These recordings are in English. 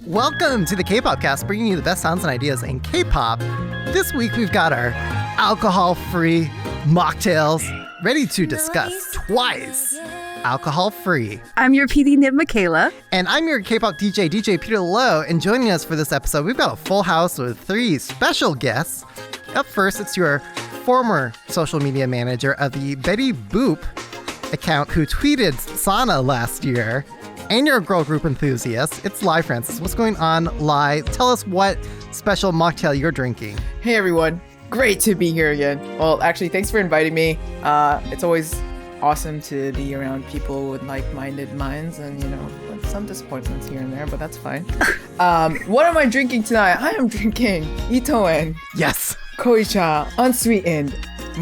Welcome to the Kpopcast, bringing you the best sounds and ideas in K-pop. This week we've got our alcohol-free mocktails ready to discuss twice. Alcohol-free. I'm your PD nib, Michaela. And I'm your K-pop DJ Peter Lowe. And joining us for this episode, we've got a full house with three special guests. Up first, it's your former social media manager of the Betty Boop account who tweeted Sana last year. And your girl Group Enthusiast. It's Lai Frances. What's going on, Lai? Tell us what special mocktail you're drinking. Hey everyone, great to be here again. Well, actually, thanks for inviting me. It's always awesome to be around people with like-minded minds and, with some disappointments here and there, but that's fine. What am I drinking tonight? I am drinking Itoen. Yes. Koicha, unsweetened,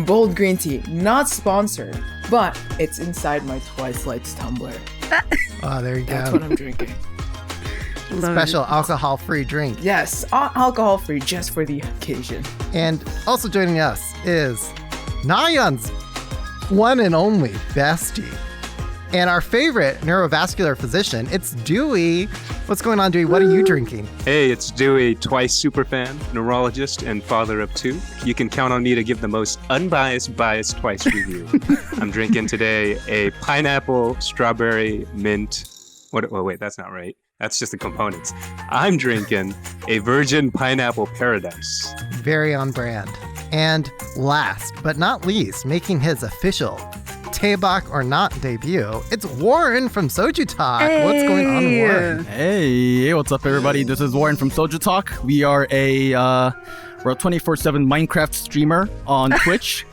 bold green tea. Not sponsored, but it's inside my Twice Lights tumbler. Oh, there you go. That's what I'm drinking. Special alcohol-free drink. Yes, alcohol-free just for the occasion. And also joining us is Nayeon's one and only bestie. And our favorite neurovascular physician, it's Dewey. What's going on, Dewey? What are you drinking? Hey, it's Dewey, twice superfan, neurologist, and father of two. You can count on me to give the most unbiased, biased twice review. I'm drinking today a pineapple, strawberry, mint. Oh, wait, that's not right. That's just the components. I'm drinking a virgin pineapple paradise. Very on brand. And last but not least, making his official Taebak or Not debut, it's Warren from SojuTalk. Hey. What's going on, Warren? Hey, what's up, everybody? This is Warren from SojuTalk. We are a 24/7 Minecraft streamer on Twitch.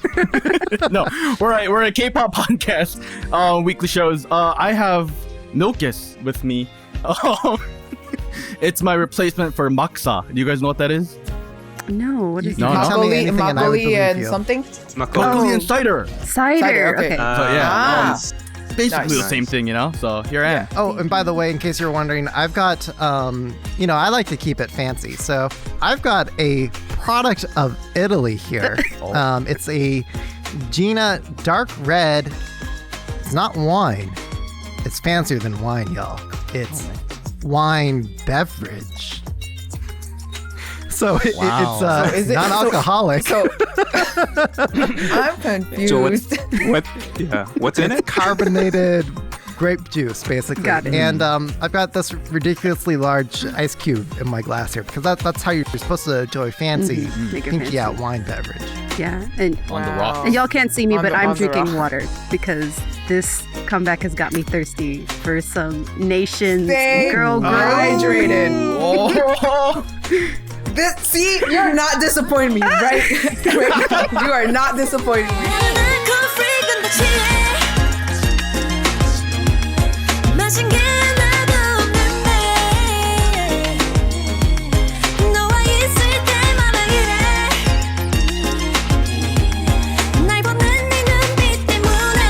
No, we're a K-pop podcast, weekly shows. I have Milkis with me. It's my replacement for Maksa. Do you guys know what that is? No, what is You it? can tell me anything and I would believe and you. something? It's not Broccoli and cider. Cider. Okay. Okay. So yeah, Ah. it's basically the Nice. same thing, So here I am. Oh, and by the way, in case you're wondering, I've got, I like to keep it fancy. So I've got a product of Italy here. It's a Gina dark red. It's not wine. It's fancier than wine, y'all. It's wine beverage. So Wow. it's So is it- non-alcoholic. So, I'm confused. So what's in it? Carbonated grape juice, basically. Got it. And I've got this ridiculously large ice cube in my glass here because that's how you're supposed to enjoy fancy, Make it pinky fancy. out wine beverage. Yeah. And On the Wow. rock. and y'all can't see me, On but the- I'm on the drinking rock. water because this comeback has got me thirsty for some Nation's Same. girl group. Hydrated. Oh. See, you're not disappointing me, right? You are not disappointing me. 마신 게 나도 없는데 너와 있을 때마다 이래 날 보는 네 눈빛 때문에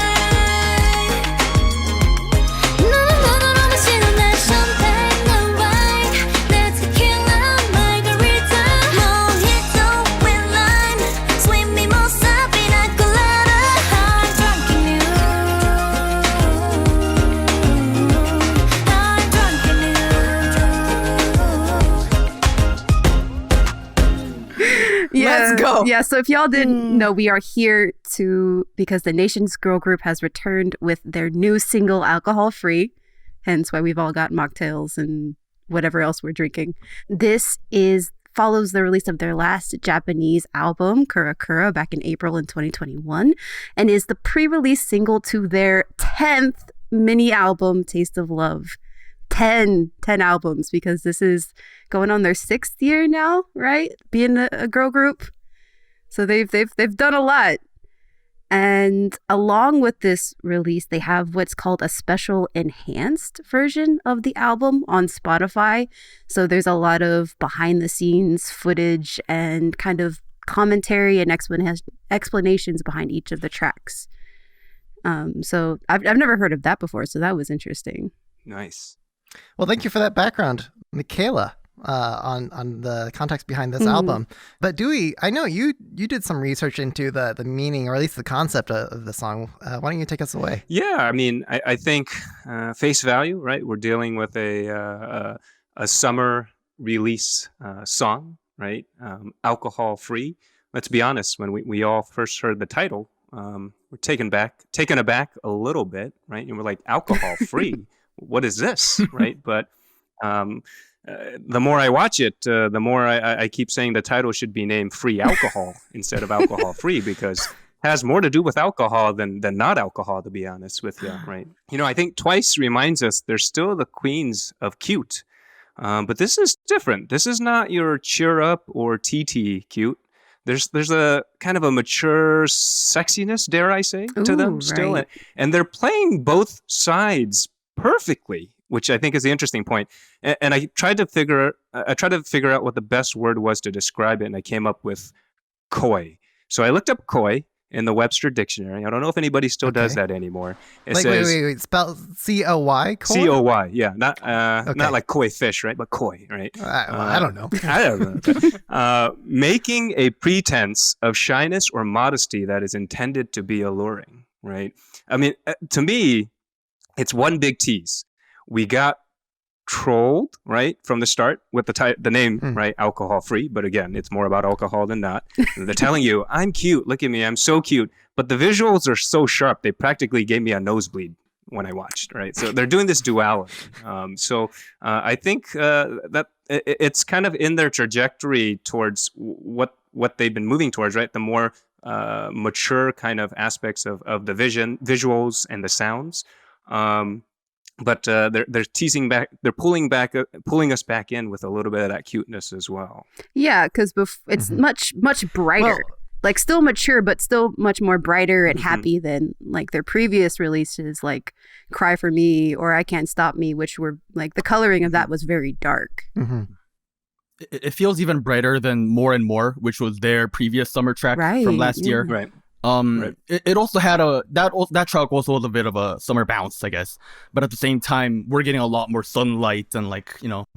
너는 너로 마시는 내 champagne 내 wine 내 tequila margarita mojito with lime sweet mimosa pina colada I'm drunk in you Yeah. Let's go. Yeah, so if y'all didn't know, we are here because the Nation's Girl Group has returned with their new single, Alcohol Free, hence why we've all got mocktails and whatever else we're drinking. This follows the release of their last Japanese album, Kura Kura, back in April in 2021, and is the pre-release single to their 10th mini album, Taste of Love. 10 albums, because this is going on their 6th year now, right? Being a girl group. So they've done a lot. And along with this release, they have what's called a special enhanced version of the album on Spotify. So there's a lot of behind the scenes footage and kind of commentary and explanations behind each of the tracks. So I've never heard of that before, so that was interesting. Nice. Well, thank you for that background, Michaela, on the context behind this album. But Dewey, I know you did some research into the meaning, or at least the concept of the song. Why don't you take us away? Yeah, I mean, I think face value, right? We're dealing with a a summer release song, right? Alcohol free. Let's be honest, when we all first heard the title, we're taken aback a little bit, right? And we're like, alcohol free? What is this, right? But the more I watch it, the more I keep saying the title should be named Free Alcohol instead of Alcohol Free, because it has more to do with alcohol than not alcohol, to be honest with you, right? I think Twice reminds us they're still the queens of cute, but this is different. This is not your cheer up or TT cute. There's a kind of a mature sexiness, dare I say, to them still, right. and they're playing both sides perfectly, which I think is the interesting point. And I tried to figure out what the best word was to describe it, and I came up with coy. So I looked up coy in the Webster Dictionary. I don't know if anybody still does that anymore. It says, wait. Spell COY? COY, yeah. Not like koi fish, right? But coy, right? I don't know. I don't know. Making a pretense of shyness or modesty that is intended to be alluring, right? I mean, to me, it's one big tease. We got trolled, right, from the start with the name, right, alcohol free. But again, it's more about alcohol than not. They're telling you, I'm cute. Look at me. I'm so cute. But the visuals are so sharp. They practically gave me a nosebleed when I watched, right? So they're doing this duality. I think that it's kind of in their trajectory towards what they've been moving towards, right? The more mature kind of aspects of the visuals and the sounds. But they're teasing back. They're pulling us back in with a little bit of that cuteness as well. Yeah, because it's much brighter. Like still mature, but still much more brighter and happy than like their previous releases, like "Cry for Me" or "I Can't Stop Me," which were like the coloring of that was very dark. It feels even brighter than "More and More," which was their previous summer track from last year. Right. It also had that track also was a bit of a summer bounce, I guess. But at the same time, we're getting a lot more sunlight and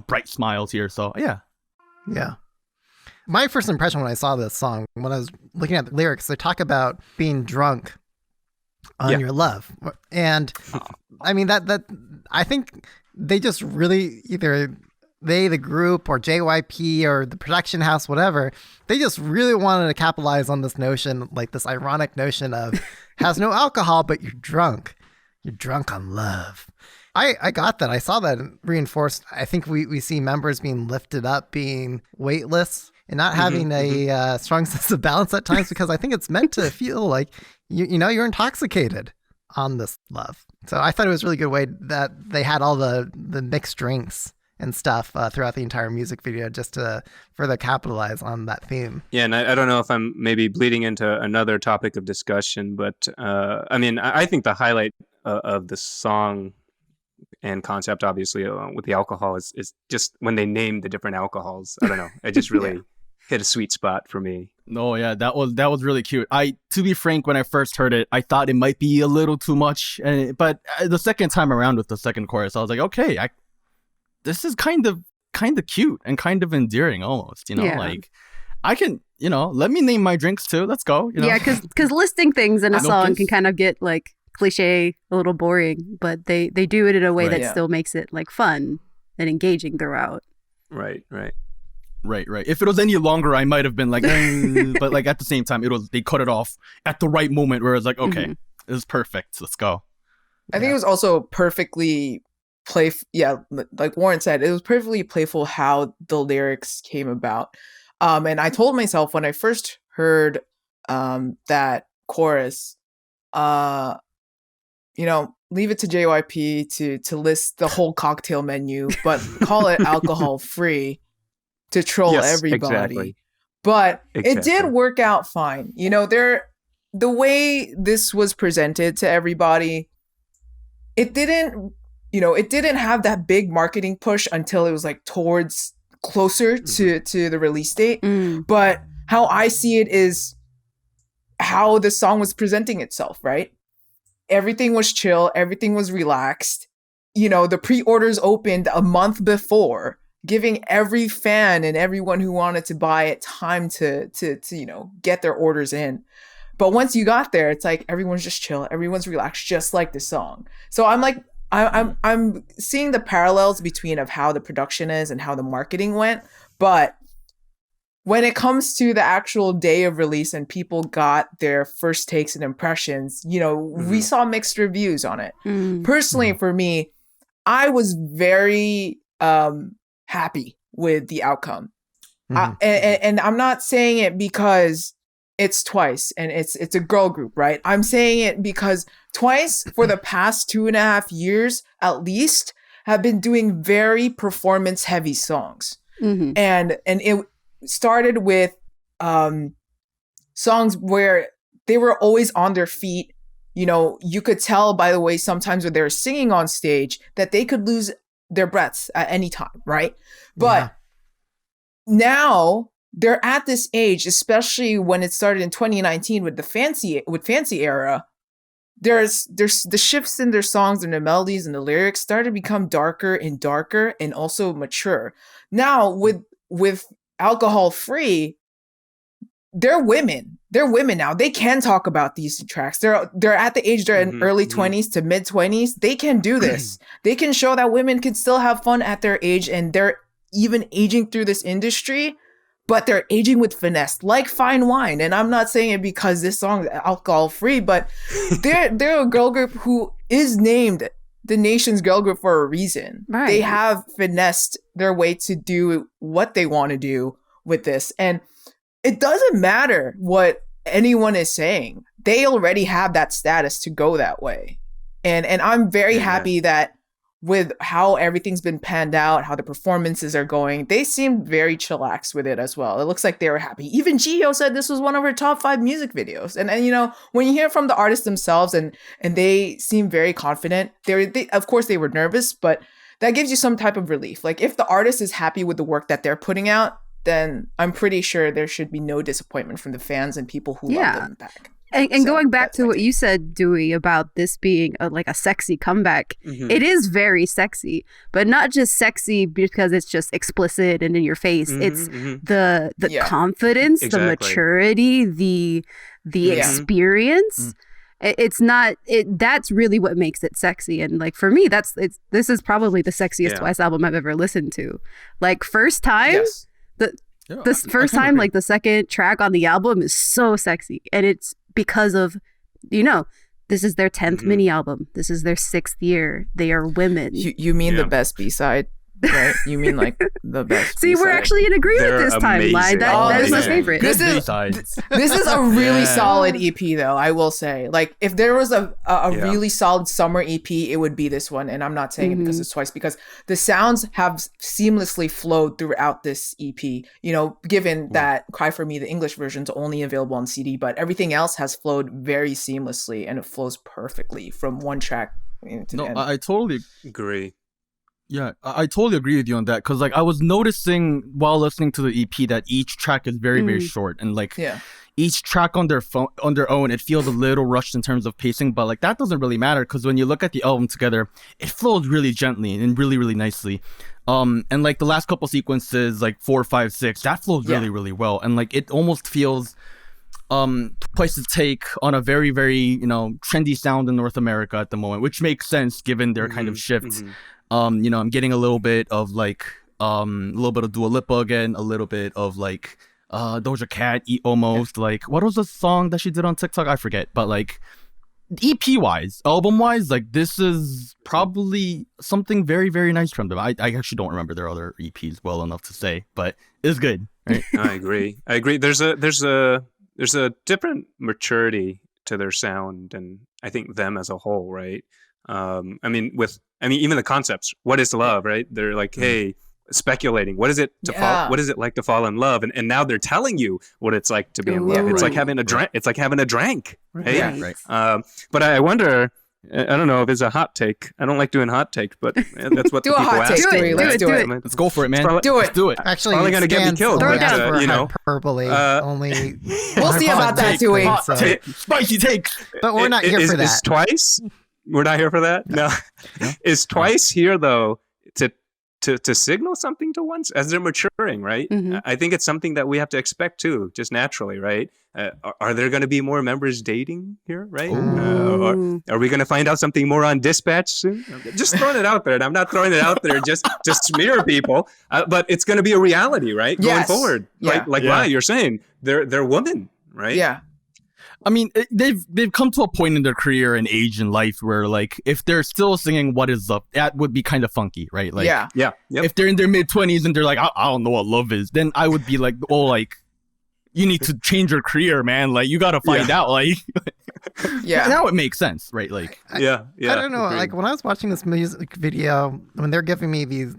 bright smiles here. So Yeah. My first impression when I saw this song, when I was looking at the lyrics, they talk about being drunk on your love. And I mean, that I think they just really either the group or JYP or the production house, whatever, they just really wanted to capitalize on this notion, like this ironic notion of has no alcohol, but you're drunk. You're drunk on love. I got that. I saw that reinforced. I think we see members being lifted up, being weightless, and not having a strong sense of balance at times, because I think it's meant to feel like you're intoxicated on this love. So I thought it was a really good way that they had all the mixed drinks and stuff throughout the entire music video, just to further capitalize on that theme. Yeah, and I don't know if I'm maybe bleeding into another topic of discussion, but I mean, I think the highlight of the song and concept, obviously, with the alcohol is just when they name the different alcohols. I don't know. It just really hit a sweet spot for me. No, yeah, that was really cute. To be frank, when I first heard it, I thought it might be a little too much, but the second time around with the second chorus, I was like, okay, this is kind of cute and kind of endearing almost, like I can, let me name my drinks too. Let's go. Yeah, because listing things in a song can kind of get like cliche, a little boring, but they do it in a way that still makes it like fun and engaging throughout. Right. If it was any longer, I might have been like, but like at the same time, they cut it off at the right moment where it's like, okay, this is perfect. Let's go. I think it was also perfectly like Warren said, it was perfectly playful how the lyrics came about. And I told myself when I first heard that chorus, leave it to JYP to list the whole cocktail menu, but call it alcohol free to troll everybody. Exactly. But it did work out fine. The way this was presented to everybody, it didn't have that big marketing push until it was like towards closer to the release date. But how I see it is how the song was presenting itself, right? Everything was chill. Everything was relaxed. The pre-orders opened a month before, giving every fan and everyone who wanted to buy it time to get their orders in. But once you got there, it's like everyone's just chill. Everyone's relaxed, just like the song. So I'm like, I'm seeing the parallels between of how the production is and how the marketing went, but when it comes to the actual day of release and people got their first takes and impressions, we saw mixed reviews on it. Personally, for me, I was very happy with the outcome. And I'm not saying it because it's Twice and it's a girl group, right? I'm saying it because Twice, for the past 2.5 years at least, have been doing very performance heavy songs. And it started with songs where they were always on their feet. You could tell by the way sometimes when they were singing on stage that they could lose their breaths at any time, right? But now they're at this age, especially when it started in 2019 with the fancy era. There's the shifts in their songs and the melodies and the lyrics started to become darker and darker and also mature. Now with Alcohol Free, they're women. They're women now. They can talk about these tracks. They're at the age they're in early 20s to mid 20s. They can do this. They can show that women can still have fun at their age, and they're even aging through this industry, but they're aging with finesse, like fine wine. And I'm not saying it because this song is alcohol free, but they're a girl group who is named the nation's girl group for a reason. Right. They have finessed their way to do what they want to do with this. And it doesn't matter what anyone is saying. They already have that status to go that way. And I'm very happy that with how everything's been panned out, how the performances are going, they seemed very chillax with it as well. It looks like they were happy. Even Jihyo said this was one of her top 5 music videos. And when you hear from the artists themselves and they seem very confident, they of course they were nervous, but that gives you some type of relief. Like if the artist is happy with the work that they're putting out, then I'm pretty sure there should be no disappointment from the fans and people who love them back. And So, going back that's to my what take. you said, Dewey, about this being like a sexy comeback, it is very sexy, but not just sexy because it's just explicit and in your face. It's the confidence, the maturity, the experience. It's not that's really what makes it sexy. And like for me, this is probably the sexiest Twice album I've ever listened to. Like first time, the first time, like the second track on the album is so sexy, and it's because of, this is their 10th mini album. This is their 6th year. They are women. You mean the best B-side, right? You mean like the best See, B-side. we're actually in agreement They're this time, Lai. amazing. That is my Amazing. favorite. This is a really solid EP, though, I will say. Like, if there was a really solid summer EP, it would be this one. And I'm not saying it because it's Twice, because the sounds have seamlessly flowed throughout this EP. Given that Cry For Me, the English version, is only available on CD, but everything else has flowed very seamlessly, and it flows perfectly from one track to the end. I totally Agree. Yeah, I totally agree with you on that, because like I was noticing while listening to the EP that each track is very, very short, and like each track on their own, it feels a little rushed in terms of pacing, but like that doesn't really matter, because when you look at the album together, it flows really gently and really, really nicely. And like the last couple sequences, like 4, 5, 6, that flows really, really well, and like it almost feels Twice's take on a very, very trendy sound in North America at the moment, which makes sense given their kind of shifts. I'm getting a little bit of like a little bit of Dua Lipa again, a little bit of like Doja Cat, almost like, what was the song that she did on TikTok? I forget, but like EP wise, album wise, like this is probably something very, very nice from them. I actually don't remember their other EPs well enough to say, but it's good, right? I agree. There's a different maturity to their sound, and I think them as a whole, right? Even the concepts. What is love, right? They're like, hey, speculating. What is it to fall? What is it like to fall in love? And now they're telling you what it's like to be in love. It's like having a drink. It's like having a drink, right? Yeah, right. But I wonder. I don't know if it's a hot take. I don't like doing hot takes, but that's what Do the a people hot ask. take, Dewey. Let's do it. Let's go for it, man. Do it. Let's do it. Actually, Probably gonna get me killed, Throw but, it down for you know, hyperbole. Only We'll see about that, Dewey. Hot take. Spicy takes. But we're not here for that. Is Twice? We're not here for that. No. Is Twice here though to to signal something to ones as they're maturing, right? I think it's something that we have to expect too, just naturally, right? Are there going to be more members dating here, right? Or are we going to find out something more on Dispatch soon? Just throwing it out there, and I'm not throwing it out there just to smear people, but it's going to be a reality, right? Yes. Going forward, Yeah. like Lai, you're saying, they're women, right? Yeah. I mean, they've come to a point in their career and age in life where, like, if they're still singing "What Is Up," that would be kind of funky, right? Like, Yeah. Yep. if they're in their mid-20s and they're like, I don't know what love is, then I would be like, oh, like, you need to change your career, man. Like, you got to find out. Like, Yeah. now it makes sense, right? Like, Yeah. I don't know. agreed. Like when I was watching this music video, when they're giving me these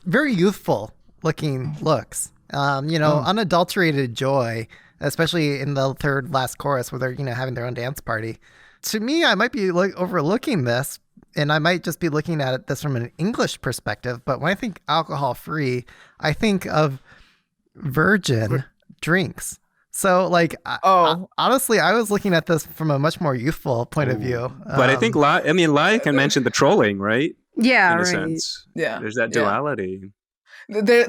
very youthful looking looks, unadulterated joy, especially in the third last chorus where they're having their own dance party. To me, I might be overlooking this, and I might just be looking at this from an English perspective. But when I think alcohol free, I think of virgin drinks. So, like, honestly, I was looking at this from a much more youthful point of view. But I think Lai can mention the trolling, right? Yeah, In a right. sense. Yeah. There's that Yeah. duality. There,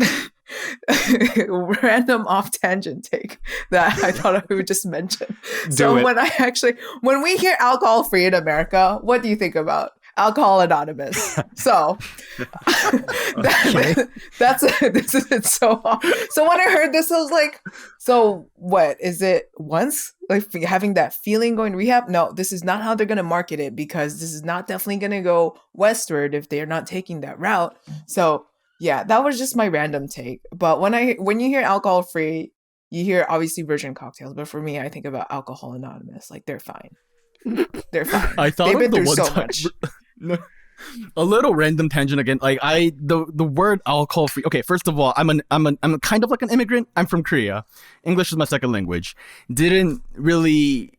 random off tangent take that I thought I would just mention. So it. when we hear alcohol free in America, what do you think about? Alcohol Anonymous. So it's so hard. So when I heard this, I was like, so what is it once? Like having that feeling going to rehab? No, this is not how they're going to market it, because this is not definitely going to go westward if they're not taking that route. So yeah, that was just my random take. But when you hear alcohol free, you hear obviously virgin cocktails. But for me, I think about Alcohol Anonymous. Like they're fine. They're fine. I thought They've of been the through one so time. much. A little random tangent again. Like the word alcohol free. Okay, first of all, I'm kind of like an immigrant. I'm from Korea. English is my second language. Didn't really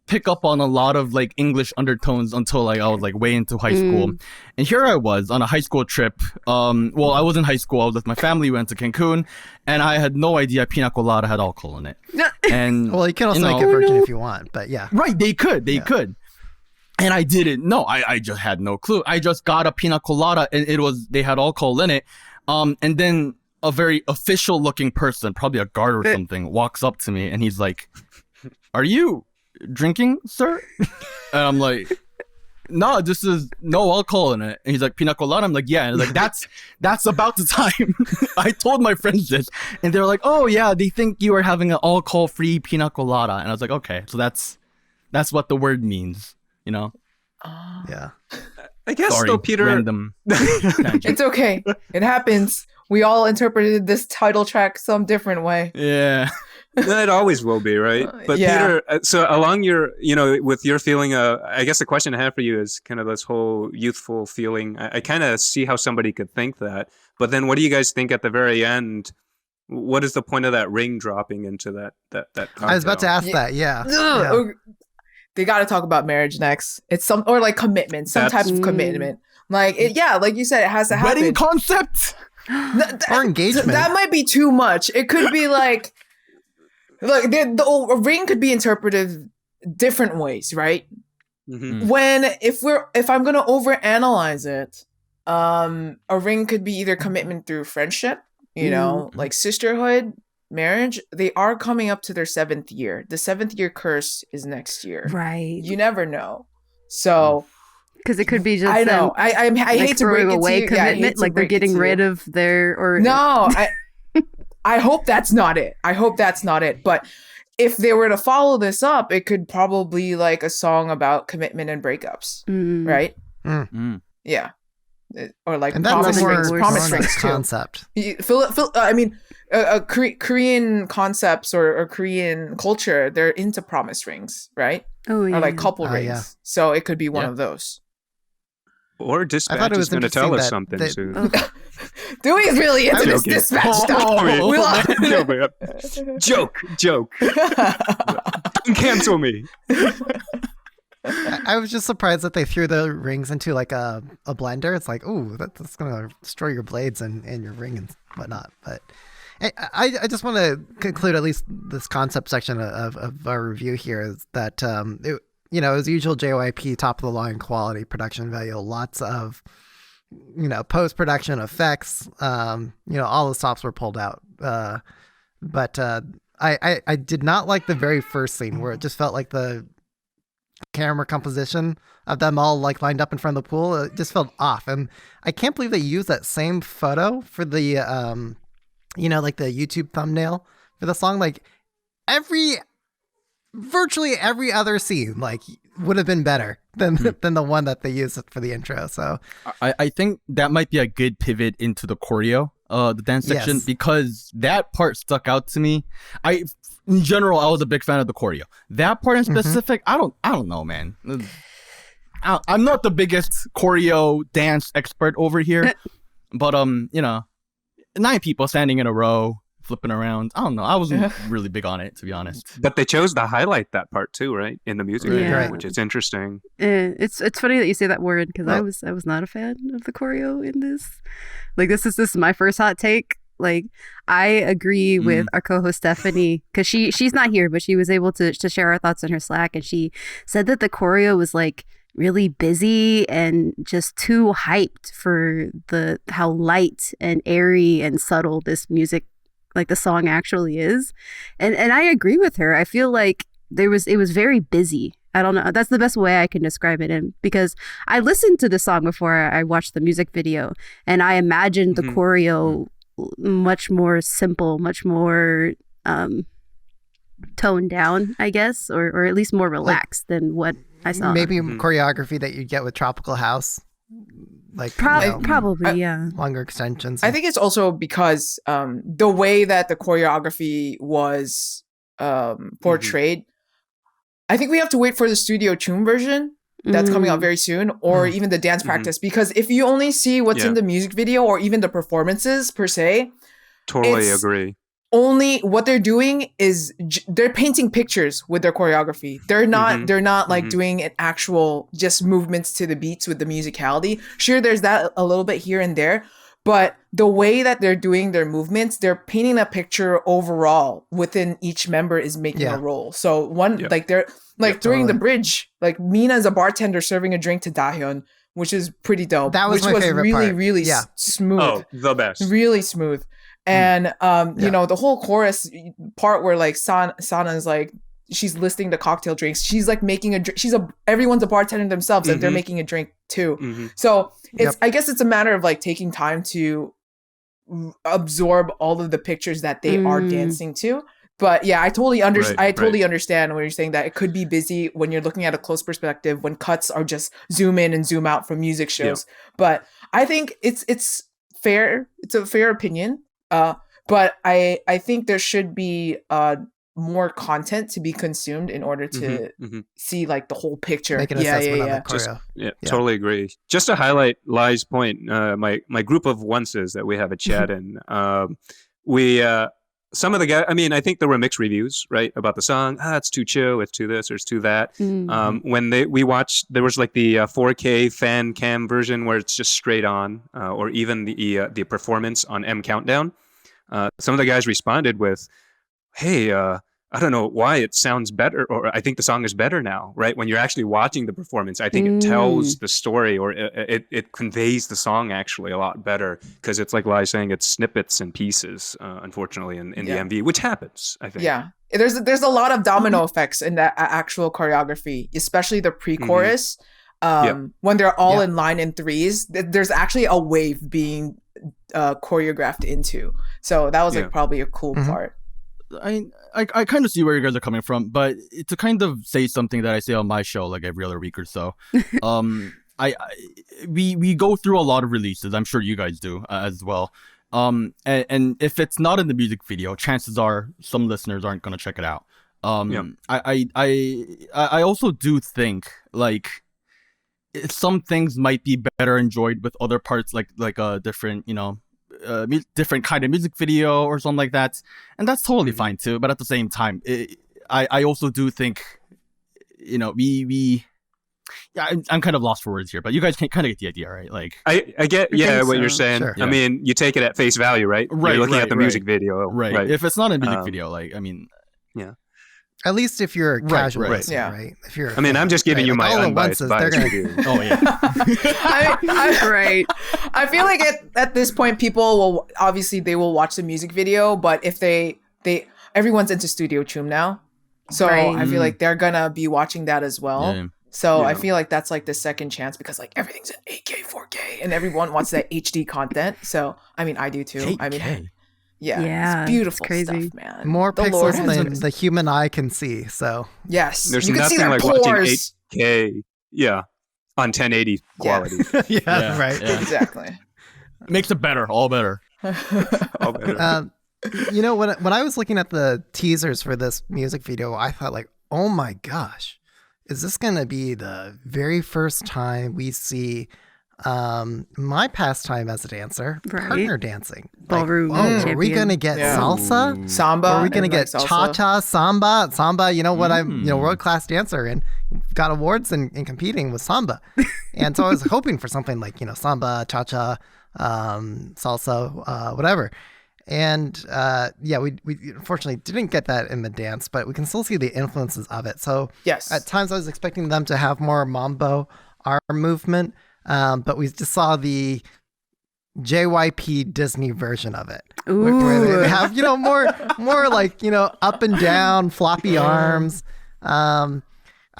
pick up on a lot of like English undertones until like I was like way into high school. And here I was on a high school trip. Well, I was in high school. I was with my family. We went to Cancun, and I had no idea pina colada had alcohol in it. And well, you can also make it virgin if you want, but yeah. right, they could. And I didn't know. I just had no clue. I just got a pina colada, and they had alcohol in it. And then a very official looking person, probably a guard or something, walks up to me and he's like, "Are you drinking, sir?" And I'm like, "No, this is no alcohol in it." And he's like, "Pina colada?" I'm like, "Yeah." And like, that's about the time I told my friends this, and they're like, "Oh yeah, they think you are having an alcohol-free pina colada." And I was like, "Okay, so that's what the word means, you know?" Yeah. I guess Sorry, though, Peter. random tangent. It's okay. It happens. We all interpreted this title track some different way. Yeah. It always will be, right? But yeah. Peter, so along your, with your feeling, I guess the question I have for you is kind of this whole youthful feeling. I kind of see how somebody could think that, but then what do you guys think at the very end? What is the point of that ring dropping into that cocktail? I was about to ask that. Yeah. Ugh. They got to talk about marriage next. It's or like commitment, some type of commitment. Like like you said, it has to happen. Wedding concept Or engagement. That might be too much. It could be like, look, a ring could be interpreted different ways, right? Mm-hmm. If I'm gonna overanalyze it, a ring could be either commitment through friendship, like sisterhood, marriage. They are coming up to their 7th year. The 7th year curse is next year. Right. You never know. So. Because it could be just I know. I hate to break throwing it away to you. Yeah, I hate commitment, to like they're break it getting to rid you. of their or No, I hope that's not it. But if they were to follow this up, it could probably like a song about commitment and breakups, right? Mm. Yeah, or like And that's promise more rings too. concept. Korean concepts or Korean culture, they're into promise rings, right? oh yeah, Or like couple Oh, rings. yeah. So it could be one Yeah. of those. Or I Dispatch thought it is was going to tell us interesting something that- soon. Dewey's really into this joking. dispatch stuff. Oh, We love- No, but, joke. Don't cancel me. I was just surprised that they threw the rings into like a blender. It's like, ooh, that's gonna destroy your blades and your ring and whatnot. But I just want to conclude at least this concept section of our review here is that it was usual JYP top of the line quality production value, lots of post production effects. All the stops were pulled out. But I did not like the very first scene where it just felt like the camera composition of them all like lined up in front of the pool. It just felt off, and I can't believe they used that same photo for the like the YouTube thumbnail for the song. Like virtually every other scene like would have been better than the one that they used for the intro. So I think that might be a good pivot into the choreo, the dance section, Yes. because that part stuck out to me. In general, I was a big fan of the choreo. That part in specific, I don't know, man. I'm not the biggest choreo dance expert over here, but 9 people standing in a row, flipping around. I don't know. I wasn't really big on it, to be honest. But they chose to highlight that part too, right, in the music Right. video, Right. which is interesting. It's funny that you say that word because I was not a fan of the choreo in this. Like this is my first hot take. Like I agree with our co-host Stephanie because she's not here, but she was able to share her thoughts in her Slack, and she said that the choreo was like really busy and just too hyped for how light and airy and subtle this music, like the song actually is. And I agree with her. I feel like it was very busy. I don't know. That's the best way I can describe it. And because I listened to the song before I watched the music video, and I imagined the choreo much more simple, much more toned down, I guess, or at least more relaxed than what I saw. maybe choreography that you get with Tropical House, like Probably, yeah. longer extensions. I think it's also because the way that the choreography was portrayed. I think we have to wait for the studio tune version that's coming out very soon, or even the dance practice, because if you only see what's in the music video or even the performances per se, Totally agree. only what they're doing is they're painting pictures with their choreography. They're not like doing an actual just movements to the beats with the musicality. Sure, there's that a little bit here and there, but the way that they're doing their movements, they're painting a picture overall within each member is making a role. So like they're like during the bridge, like Mina is a bartender serving a drink to Dahyun, which is pretty dope. That was which my favorite really, part. really Yeah. smooth. Oh, the best. Really smooth. And the whole chorus part where like Sana's like she's listing the cocktail drinks. She's like making a drink. Everyone's a bartender themselves, and they're making a drink too. So it's I guess it's a matter of like taking time to absorb all of the pictures that they are dancing to. But yeah, I totally understand when you're saying that it could be busy when you're looking at a close perspective, when cuts are just zoom in and zoom out from music shows. But I think it's fair. It's a fair opinion. But I think there should be more content to be consumed in order to see like the whole picture. Make an assessment on the choreo. Totally agree. Just to highlight Lai's point, my group of onces that we have a chat in, some of the guys, I mean, I think there were mixed reviews, right, about the song. It's too chill, it's too this, or it's too that. When we watched, there was like the 4K fan cam version where it's just straight on, or even the performance on M Countdown. Some of the guys responded with, hey, I don't know why it sounds better, or I think the song is better now, right? When you're actually watching the performance, I think it tells the story, or it conveys the song actually a lot better, because it's like Lai saying, it's snippets and pieces, unfortunately, in the MV, which happens, I think. Yeah. There's a lot of domino effects in that actual choreography, especially the pre-chorus. When they're all in line in threes, there's actually a wave being choreographed into. So that was like probably a cool part. I kind of see where you guys are coming from, but to kind of say something that I say on my show like every other week or so, we go through a lot of releases. I'm sure you guys do as well. And if it's not in the music video, chances are some listeners aren't going to check it out. I also do think like some things might be better enjoyed with other parts, like a different, different kind of music video or something like that, and that's totally fine too. But at the same time, I also do think, I'm kind of lost for words here, but you guys can kind of get the idea, right? Like I get what you're saying. Sure. I mean, you take it at face value, right? Right, You're looking right, at the music video, right. If it's not a music video, like I mean, At least if you're a Right, casual right. listener, Yeah. right? If you're, I mean, I'm just giving you my all at unbiased once, they're bias gonna- review. Oh yeah. Right. I feel like at this point, people will obviously they will watch the music video, but if they everyone's into Studio Choom now, so Right. I feel like they're gonna be watching that as well. Yeah. So I Yeah. feel like that's like the second chance because like everything's in 8K, 4K, and everyone wants that HD content. So I mean, I do too. I mean, 8K. yeah, it's it's beautiful crazy. stuff, man. more The Lord pixels has than been- the human eye can see. So Yes, There's you can see nothing their like watching pores. 8K, on 1080 quality. yeah, Yeah, right. yeah. Exactly. Makes it better, all better. All better. You know, when I was looking at the teasers for this music video, I thought like, oh my gosh, is this gonna be the very first time we see my pastime as a dancer, Right. partner dancing? Ballroom Are we champion. gonna get Yeah. salsa? Samba. Are we gonna and, get like, salsa. cha-cha, samba? You know what? I'm world class dancer and got awards in competing with samba, and so I was hoping for something like samba, cha-cha, salsa, whatever. And we unfortunately didn't get that in the dance, but we can still see the influences of it. So Yes. at times I was expecting them to have more mambo arm movement, but we just saw the JYP Disney version of it. Where they have, more like, up and down, floppy arms.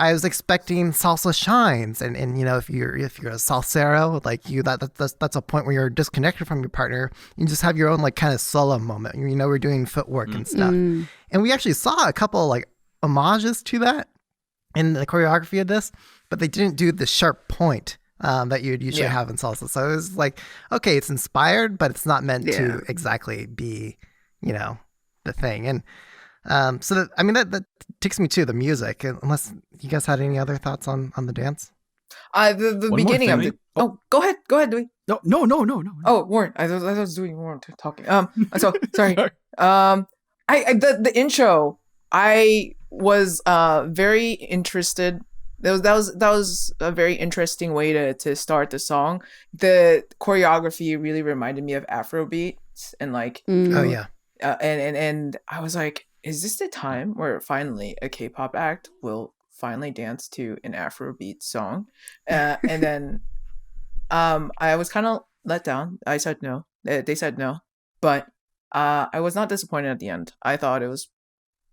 I was expecting salsa shines, and if you're a salsero like you, that's a point where you're disconnected from your partner. You just have your own like kind of solo moment. We're doing footwork and stuff, and we actually saw a couple like homages to that in the choreography of this, but they didn't do the sharp point that you'd usually have in salsa. So it was like, okay, it's inspired, but it's not meant to exactly be, the thing. And that takes me to the music. Unless you guys had any other thoughts on the dance. The One beginning more of thing. the. Oh, go ahead, Dewey. No. Oh, Warren, I was doing Warren talking. So sorry. The intro, I was very interested. That was a very interesting way to start the song. The choreography really reminded me of Afrobeats and like. Oh yeah. And I was like, is this the time where finally a K-pop act will finally dance to an Afrobeat song? And then I was kind of let down. I said no. They said no. But I was not disappointed at the end. I thought it was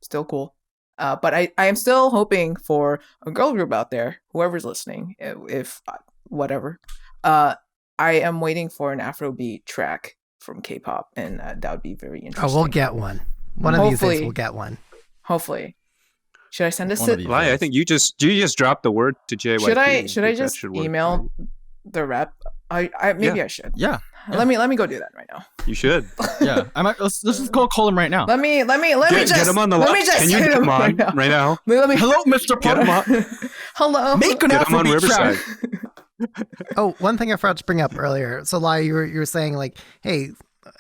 still cool. But I am still hoping for a girl group out there, whoever's listening, if whatever. I am waiting for an Afrobeat track from K-pop, and that would be very interesting. Oh, we'll get one. One of these days Hopefully. we'll get one. Hopefully. Should I send this One of to? these. Lai, I think you just dropped the word to JYP. Should I That just should work email for you. the rep? I maybe I should. Yeah. Let me go do that right now. You should. Yeah. Let's just go call him right now. Let me Get just him on the let line. me just Can you hit get him him on right now? Let me Hello, Mr. Get him Park. on. hello. Make an Get him on Afrobeat Riverside. track. Oh, one thing I forgot to bring up earlier. So, Lai, you were saying like, hey,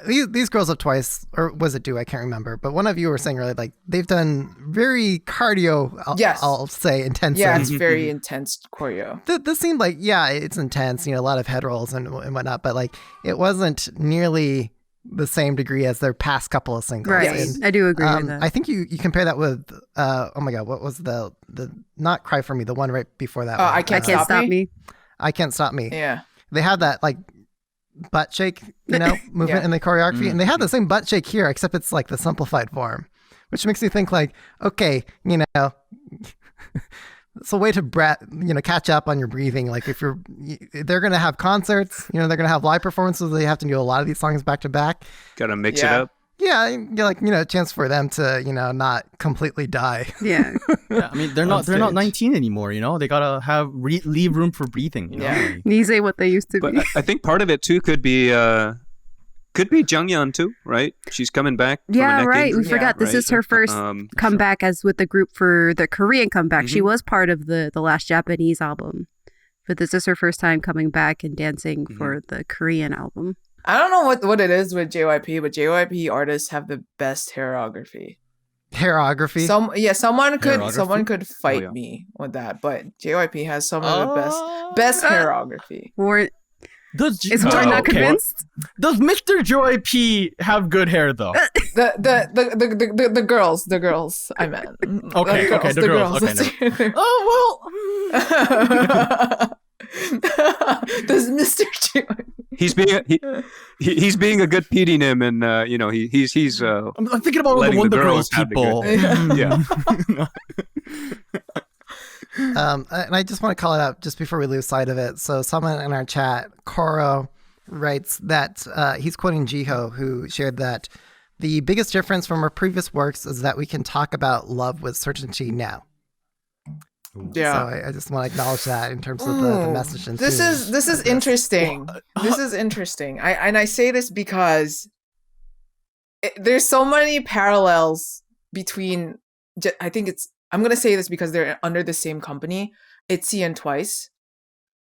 these girls of Twice, or was it Do? I can't remember. But one of you were saying earlier, like they've done very cardio. Yes. I'll say intensive. Yeah, it's very intense choreo. This seemed like it's intense. A lot of head rolls and whatnot. But like it wasn't nearly the same degree as their past couple of singles. Right. Yes. And, I do agree with that. I think you compare that with oh my god, what was the not Cry for Me, the one right before that? Oh, one. I Can't Can't Stop stop Me? me. I Can't Stop Me. Yeah. They had that like butt shake, movement Yeah. in the choreography, Mm-hmm. and they have the same butt shake here, except it's like the simplified form, which makes me think like, okay, it's a way to catch up on your breathing. Like if they're gonna have concerts, they're gonna have live performances. They have to do a lot of these songs back to back. Gotta mix it Yeah. up. Yeah, a chance for them to not completely die. Yeah. Yeah, I mean they're not 19 anymore. They gotta have leave room for breathing. Yeah. These ain't what they used to But be. I think part of it too could be Jungyeon too, right? She's coming back. From a Yeah, neck right. We injury, forgot this right? is her first comeback as with the group for the Korean comeback. She Mhm. was part of the last Japanese album, but this is her first time coming back and dancing for the Korean album. I don't know what it is with JYP, but JYP artists have the best hairography. Hairography. Someone Hairography? could fight yeah. me with that, but JYP has some of the best hairography. Warren, Does is Warren not okay. convinced? Does Mr. Joy P have good hair though? The girls I meant. Okay, the girls. Okay, oh well. Does Mr. J- He's being a good PD-nim, and he's I'm thinking about all the letting Wonder the Girls girls have the people. good- Yeah. And I just want to call it out just before we lose sight of it. So someone in our chat, Koro, writes that he's quoting Jiho, who shared that the biggest difference from our previous works is that we can talk about love with certainty now. Yeah. So I just want to acknowledge that in terms of the message. And This theme is of interesting. This is interesting. I say this because there's so many parallels between. I think I'm gonna say this because they're under the same company, ITZY and Twice.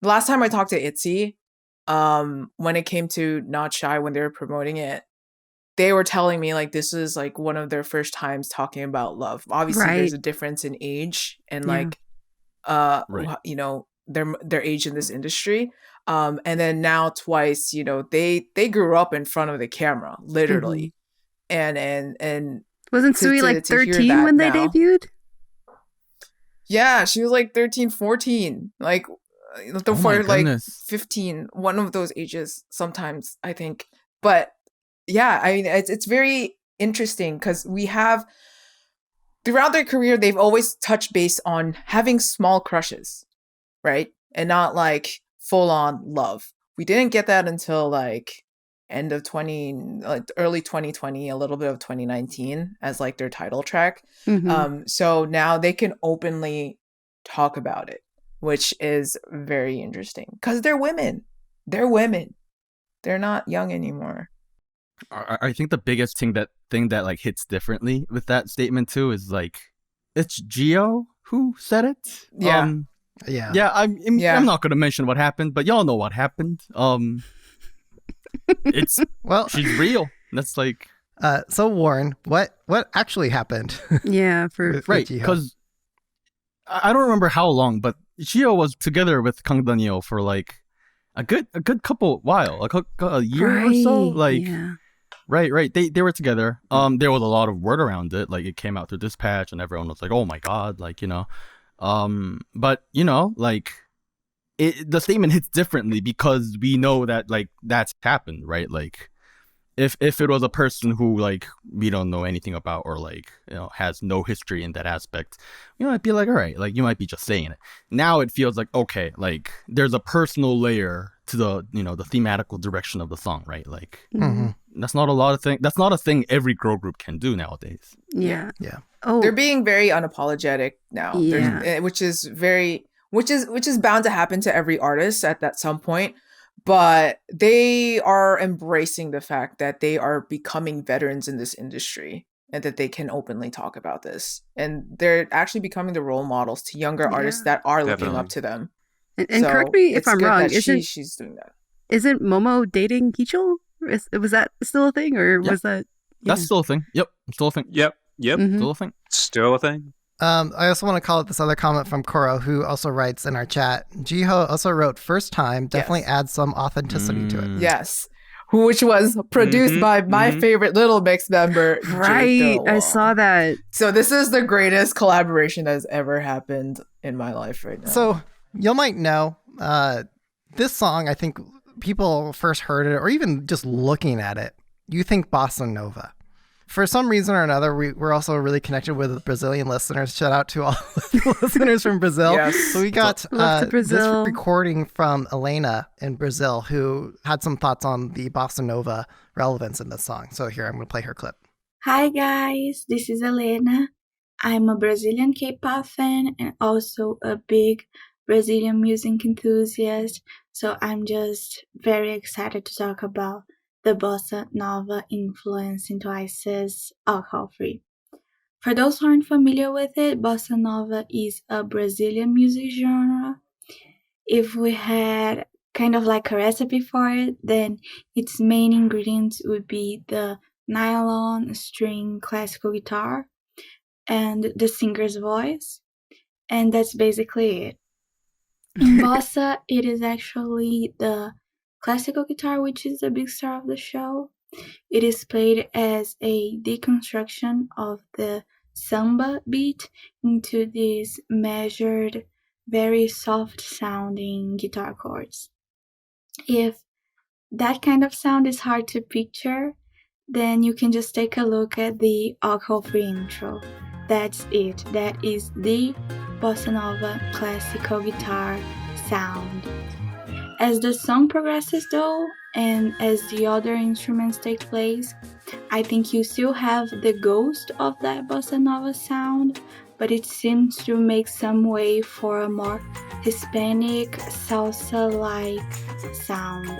The last time I talked to ITZY, when it came to Not Shy, when they were promoting it, they were telling me like this is like one of their first times talking about love. Obviously, there's a difference in age and like, you know, their age in this industry. And then now Twice, you know, they grew up in front of the camera, literally, and wasn't Sui like 13 when they debuted? Yeah, she was like 13, 14, like for like 15, one of those ages sometimes, I think. But yeah, I mean, it's very interesting because we have, throughout their career, they've always touched base on having small crushes, right? And not like full on love. We didn't get that until like end of early 2020, a little bit of 2019 as like their title track. So now they can openly talk about it, which is very interesting because they're women. They're not young anymore. I think the biggest thing that like hits differently with that statement too is like it's Gio who said it. Yeah. I'm not gonna mention what happened, but y'all know what happened. It's she's real. That's like so Warren, what actually happened? Yeah, for right, because I don't remember how long, but Gio was together with Kang Daniel for like a good couple while, like a year or so. Like right. They were together. There was a lot of word around it. Like it came out through Dispatch and everyone was like, oh my God, like, you know. But you know, like the statement hits differently because we know that like that's happened, right? Like if it was a person who like we don't know anything about or like, you know, has no history in that aspect, you might be like, all right, like you might be just saying it. Now it feels like, okay, like there's a personal layer to the, you know, the thematical direction of the song, right? Like that's not a thing every girl group can do nowadays. Yeah. Oh, They're being very unapologetic now. Yeah. Which is bound to happen to every artist at some point. But they are embracing the fact that they are becoming veterans in this industry and that they can openly talk about this. And they're actually becoming the role models to younger artists that are looking up to them. And so correct me if I'm wrong, she's doing that. Isn't Momo dating Hicho? Was that still a thing, or was that? Yeah. That's still a thing. Yep, still a thing. Yep. Still a thing. Still a thing. I also want to call out this other comment from Koro, who also writes in our chat. Jiho also wrote first time, definitely adds some authenticity to it. Yes. Which was produced by my favorite Little Mix member, Right. I saw that. So this is the greatest collaboration that has ever happened in my life right now. So you might know, this song, I think people first heard it, or even just looking at it, you think Bossa Nova. For some reason or another, we're also really connected with Brazilian listeners. Shout out to all the listeners from Brazil. Yes. So we got this Brazil. recording from Elena in Brazil, who had some thoughts on the Bossa Nova relevance in this song. So here, I'm going to play her clip. Hi guys, this is Elena. I'm a Brazilian K-pop fan and also a big Brazilian music enthusiast. So I'm just very excited to talk about the Bossa Nova influence in Twice's Alcohol Free. For those who aren't familiar with it, Bossa Nova is a Brazilian music genre. If we had kind of like a recipe for it, then its main ingredients would be the nylon string classical guitar and the singer's voice. And that's basically it. In Bossa, it is actually the classical guitar which is the big star of the show, It is played as a deconstruction of the samba beat into these measured, very soft sounding guitar chords. If that kind of sound is hard to picture, then you can just take a look at the alcohol-free intro. That's it. That is the bossa nova classical guitar sound. As the song progresses though, and as the other instruments take place, I think you still have the ghost of that bossa nova sound, but it seems to make some way for a more Hispanic, salsa-like sound.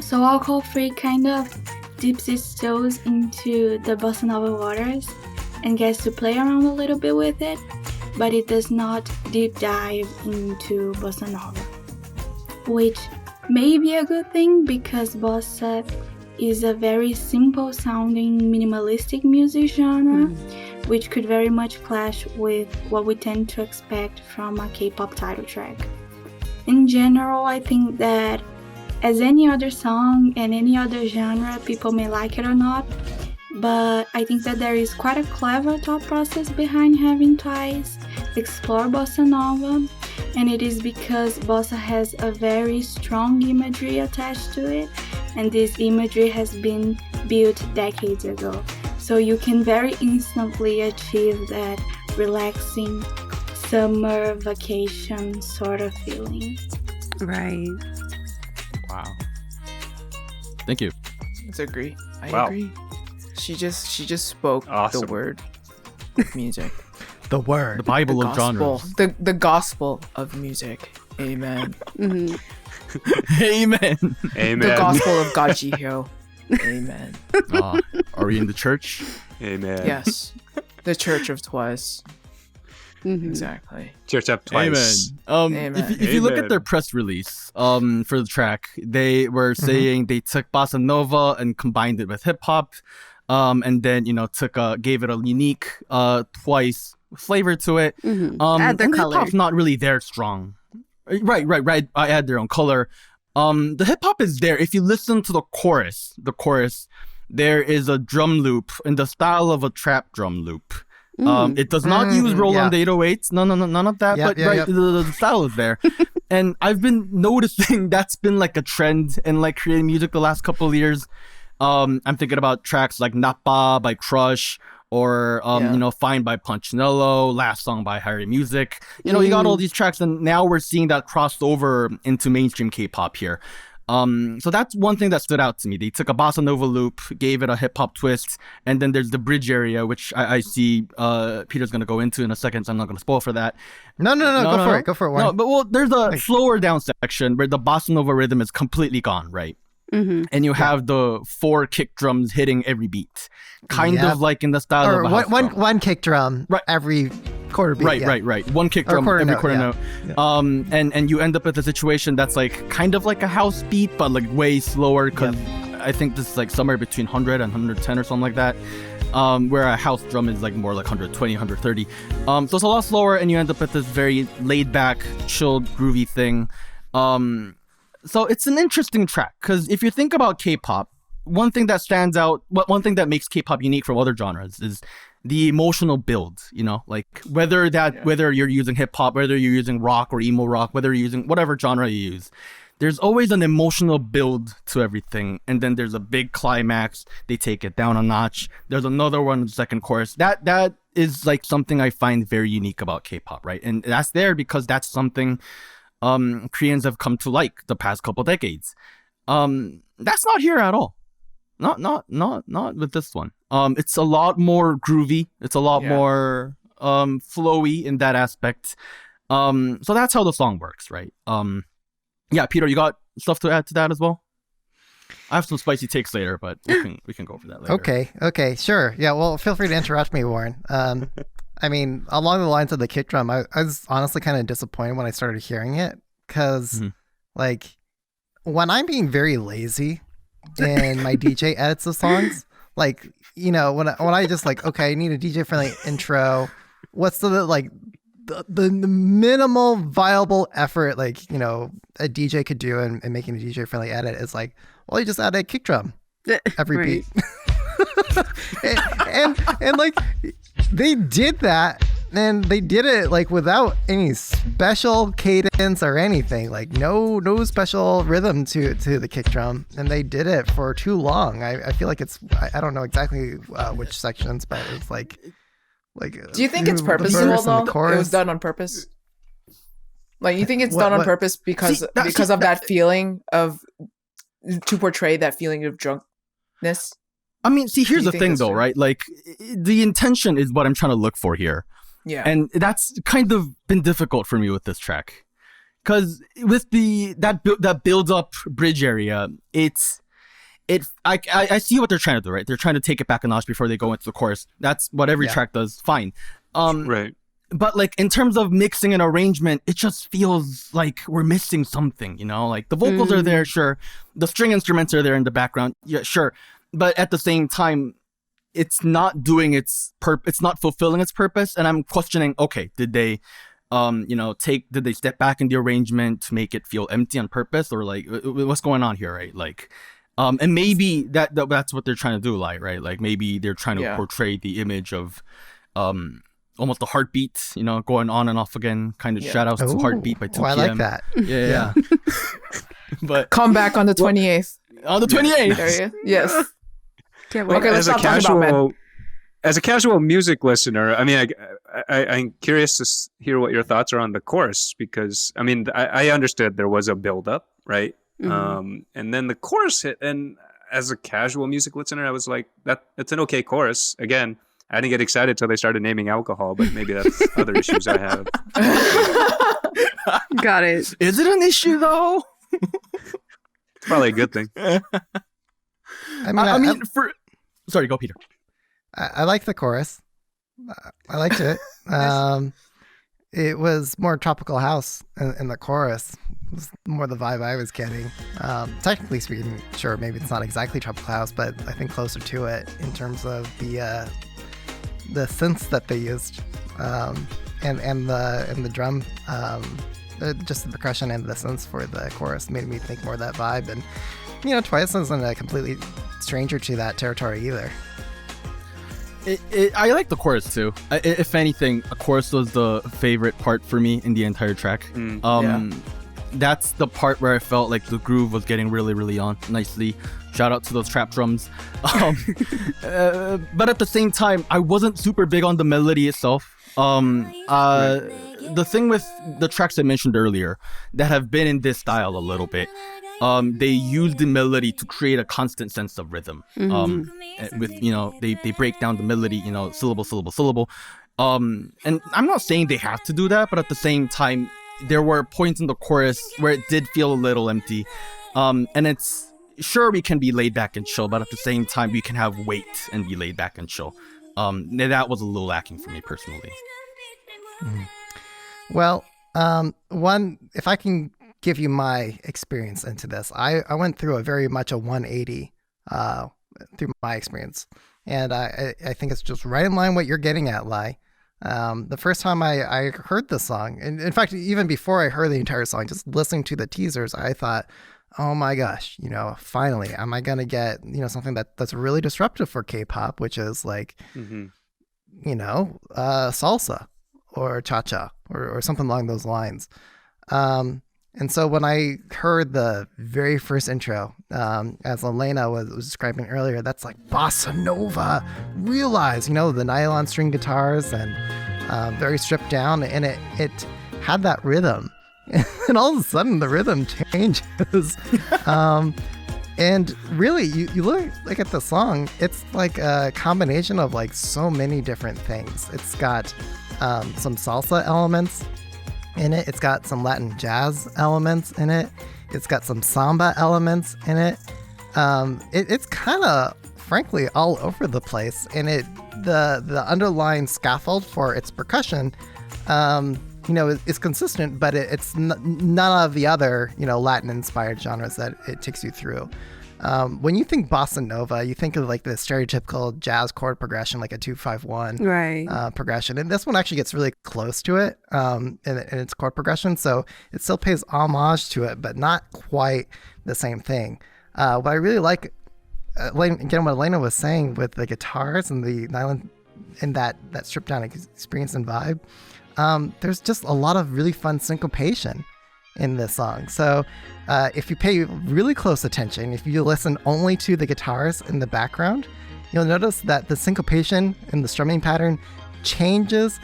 So Alcohol Free kind of dips its toes into the bossa nova waters and gets to play around a little bit with it, but it does not deep dive into bossa nova, which may be a good thing because bossa is a very simple sounding minimalistic music genre, which could very much clash with what we tend to expect from a K-pop title track. In general, I think that as any other song and any other genre, people may like it or not, but I think that there is quite a clever thought process behind having Twice explore bossa nova, and it is because bossa has a very strong imagery attached to it, and this imagery has been built decades ago. So you can very instantly achieve that relaxing summer vacation sort of feeling. Right. Wow. Thank you. I agree. I Wow. agree. She just spoke Awesome. the word music. The word. The Bible the of gospel. genres. The gospel of music. Amen. Hmm. Amen. Amen. The gospel of Gajihyo. Amen. Are we in the church? Amen. Yes. The Church of Twice. Hmm. Exactly. Church up twice. Amen. Amen. If you look at Amen. their press release for the track, they were saying they took bossa nova and combined it with hip hop, and then gave it a unique Twice flavor to it. Add their and the color. hip hop's not really there strong. Right. I add their own color. The hip hop is there. If you listen to the chorus, there is a drum loop in the style of a trap drum loop. It does not use Roland 808s. No, none of that. Yep, but yep, right, yep. The style is there. And I've been noticing that's been like a trend in like creating music the last couple of years. I'm thinking about tracks like Nappa by Crush or Fine by Punchinello, Last Song by Harry Music. You got all these tracks, and now we're seeing that crossed over into mainstream K-pop here. So that's one thing that stood out to me. They took a bossa nova loop, gave it a hip hop twist, and then there's the bridge area, which I see Peter's gonna go into in a second, so I'm not gonna spoil for that. No, go for it, Warren. No, but there's a slower down section where the bossa nova rhythm is completely gone, right? Hmm. And you have the 4 kick drums hitting every beat, kind of like in the style Or of a house drum. one kick drum every quarter beat. Right. One kick Or drum quarter every note, quarter yeah. note. And you end up with a situation that's like kind of like a house beat, but like way slower because I think this is like somewhere between 100 and 110 or something like that. Where a house drum is like more like 120, 130. So it's a lot slower, and you end up with this very laid back, chilled, groovy thing. So it's an interesting track because if you think about K-pop, one thing that stands out, one thing that makes K-pop unique from other genres is the emotional build, like whether you're using hip hop, whether you're using rock or emo rock, whether you're using whatever genre you use, there's always an emotional build to everything. And then there's a big climax. They take it down a notch. There's another one in the second chorus. That is like something I find very unique about K-pop, right? And that's there because that's something Koreans have come to like the past couple decades. That's not here at all. Not with this one. It's a lot more groovy. It's a lot more flowy in that aspect. So that's how the song works, right? Peter, you got stuff to add to that as well? I have some spicy takes later, but we can go over that later. Okay, sure. Yeah, well, feel free to interrupt me, Warren. I mean, along the lines of the kick drum, I was honestly kind of disappointed when I started hearing it because, like, when I'm being very lazy in my DJ edits of songs, like, when I just like, okay, I need a DJ friendly intro. What's the minimal viable effort like a DJ could do in making a DJ friendly edit is like, well, you just add a kick drum every Right. beat. and like they did that, and they did it like without any special cadence or anything, like no special rhythm to the kick drum, and they did it for too long. I feel like it's I don't know exactly which sections, but it's like Do you think it's the purposeful verse and though? the It chorus. was done on purpose. Like you think it's What- done on what- purpose because of that feeling of to portray that feeling of drunkenness. I mean, see, here's you the think thing, that's though, true? right? Like, the intention is what I'm trying to look for here. Yeah. And that's kind of been difficult for me with this track. Because with that build-up bridge area, I see what they're trying to do, right? They're trying to take it back a notch before they go into the chorus. That's what every track does. Fine. Right. But like in terms of mixing and arrangement, it just feels like we're missing something, you know? Like the vocals are there, sure. The string instruments are there in the background, yeah, sure. But at the same time, it's not doing it's not fulfilling its purpose. And I'm questioning, okay, did they did they step back in the arrangement to make it feel empty on purpose, or like what's going on here, right? Like and maybe that's what they're trying to do, like, right? Like maybe they're trying to portray the image of almost a heartbeat, you know, going on and off again, kind of shout outs to Heartbeat by 2 Oh, I PM. like that. Yeah. But Come back on the 28th. on the 28th. There you Yes. Can't wait. Okay, let's as a not talk about men. casual music listener, I mean, I'm curious to hear what your thoughts are on the chorus, because I mean, I understood there was a build up, right? Mhm. And then the chorus hit, and as a casual music listener, I was like, that's an okay chorus. Again, I didn't get excited till they started naming alcohol, but maybe that's other issues I have. Got it. Is it an issue though? It's probably a good thing. I mean, Sorry, go Peter. I like the chorus. I liked it. It was more tropical house in the chorus. It was more the vibe I was getting. Technically speaking, sure, maybe it's not exactly tropical house, but I think closer to it in terms of the synths that they used, and the drum, just the percussion and the synths for the chorus made me think more of that vibe. And you know, Twice isn't a completely stranger to that territory either. I like the chorus too. If anything, a chorus was the favorite part for me in the entire track. That's the part where I felt like the groove was getting really, really on nicely. Shout out to those trap drums. But at the same time, I wasn't super big on the melody itself. The thing with the tracks I mentioned earlier that have been in this style a little bit, they use the melody to create a constant sense of rhythm. With, you know, they break down the melody, you know, syllable, syllable, syllable. And I'm not saying they have to do that, but at the same time, there were points in the chorus where it did feel a little empty. And it's sure we can be laid back and chill, but at the same time, we can have weight and be laid back and chill. That was a little lacking for me personally. Well, if I can give you my experience into this, I went through a very much a 180 through my experience, and I think it's just right in line what you're getting at, Lai. The first time I heard the song, and in fact, even before I heard the entire song, just listening to the teasers, I thought, oh my gosh, you know, finally, am I gonna get, you know, something that's really disruptive for K-pop, which is like, you know, salsa or cha-cha or something along those lines. And so when I heard the very first intro, as Elena was describing earlier, that's like bossa nova. Realize, you know, the nylon string guitars and very stripped down, and it had that rhythm. And all of a sudden the rhythm changes. And really, you look like at the song, it's like a combination of like so many different things. It's got some salsa elements in it. It's got some Latin jazz elements in it. It's got some samba elements in it. It's kind of, frankly, all over the place. And the underlying scaffold for its percussion, you know, is consistent, but it's none of the other, you know, Latin-inspired genres that it takes you through. When you think bossa nova, you think of like the stereotypical jazz chord progression, like a 2-5-1 Right. progression, and this one actually gets really close to it in its chord progression. So it still pays homage to it, but not quite the same thing. What I really like again, what Elena was saying with the guitars and the nylon and that stripped down experience and vibe, there's just a lot of really fun syncopation in this song. So if you pay really close attention, if you listen only to the guitars in the background, you'll notice that the syncopation and the strumming pattern changes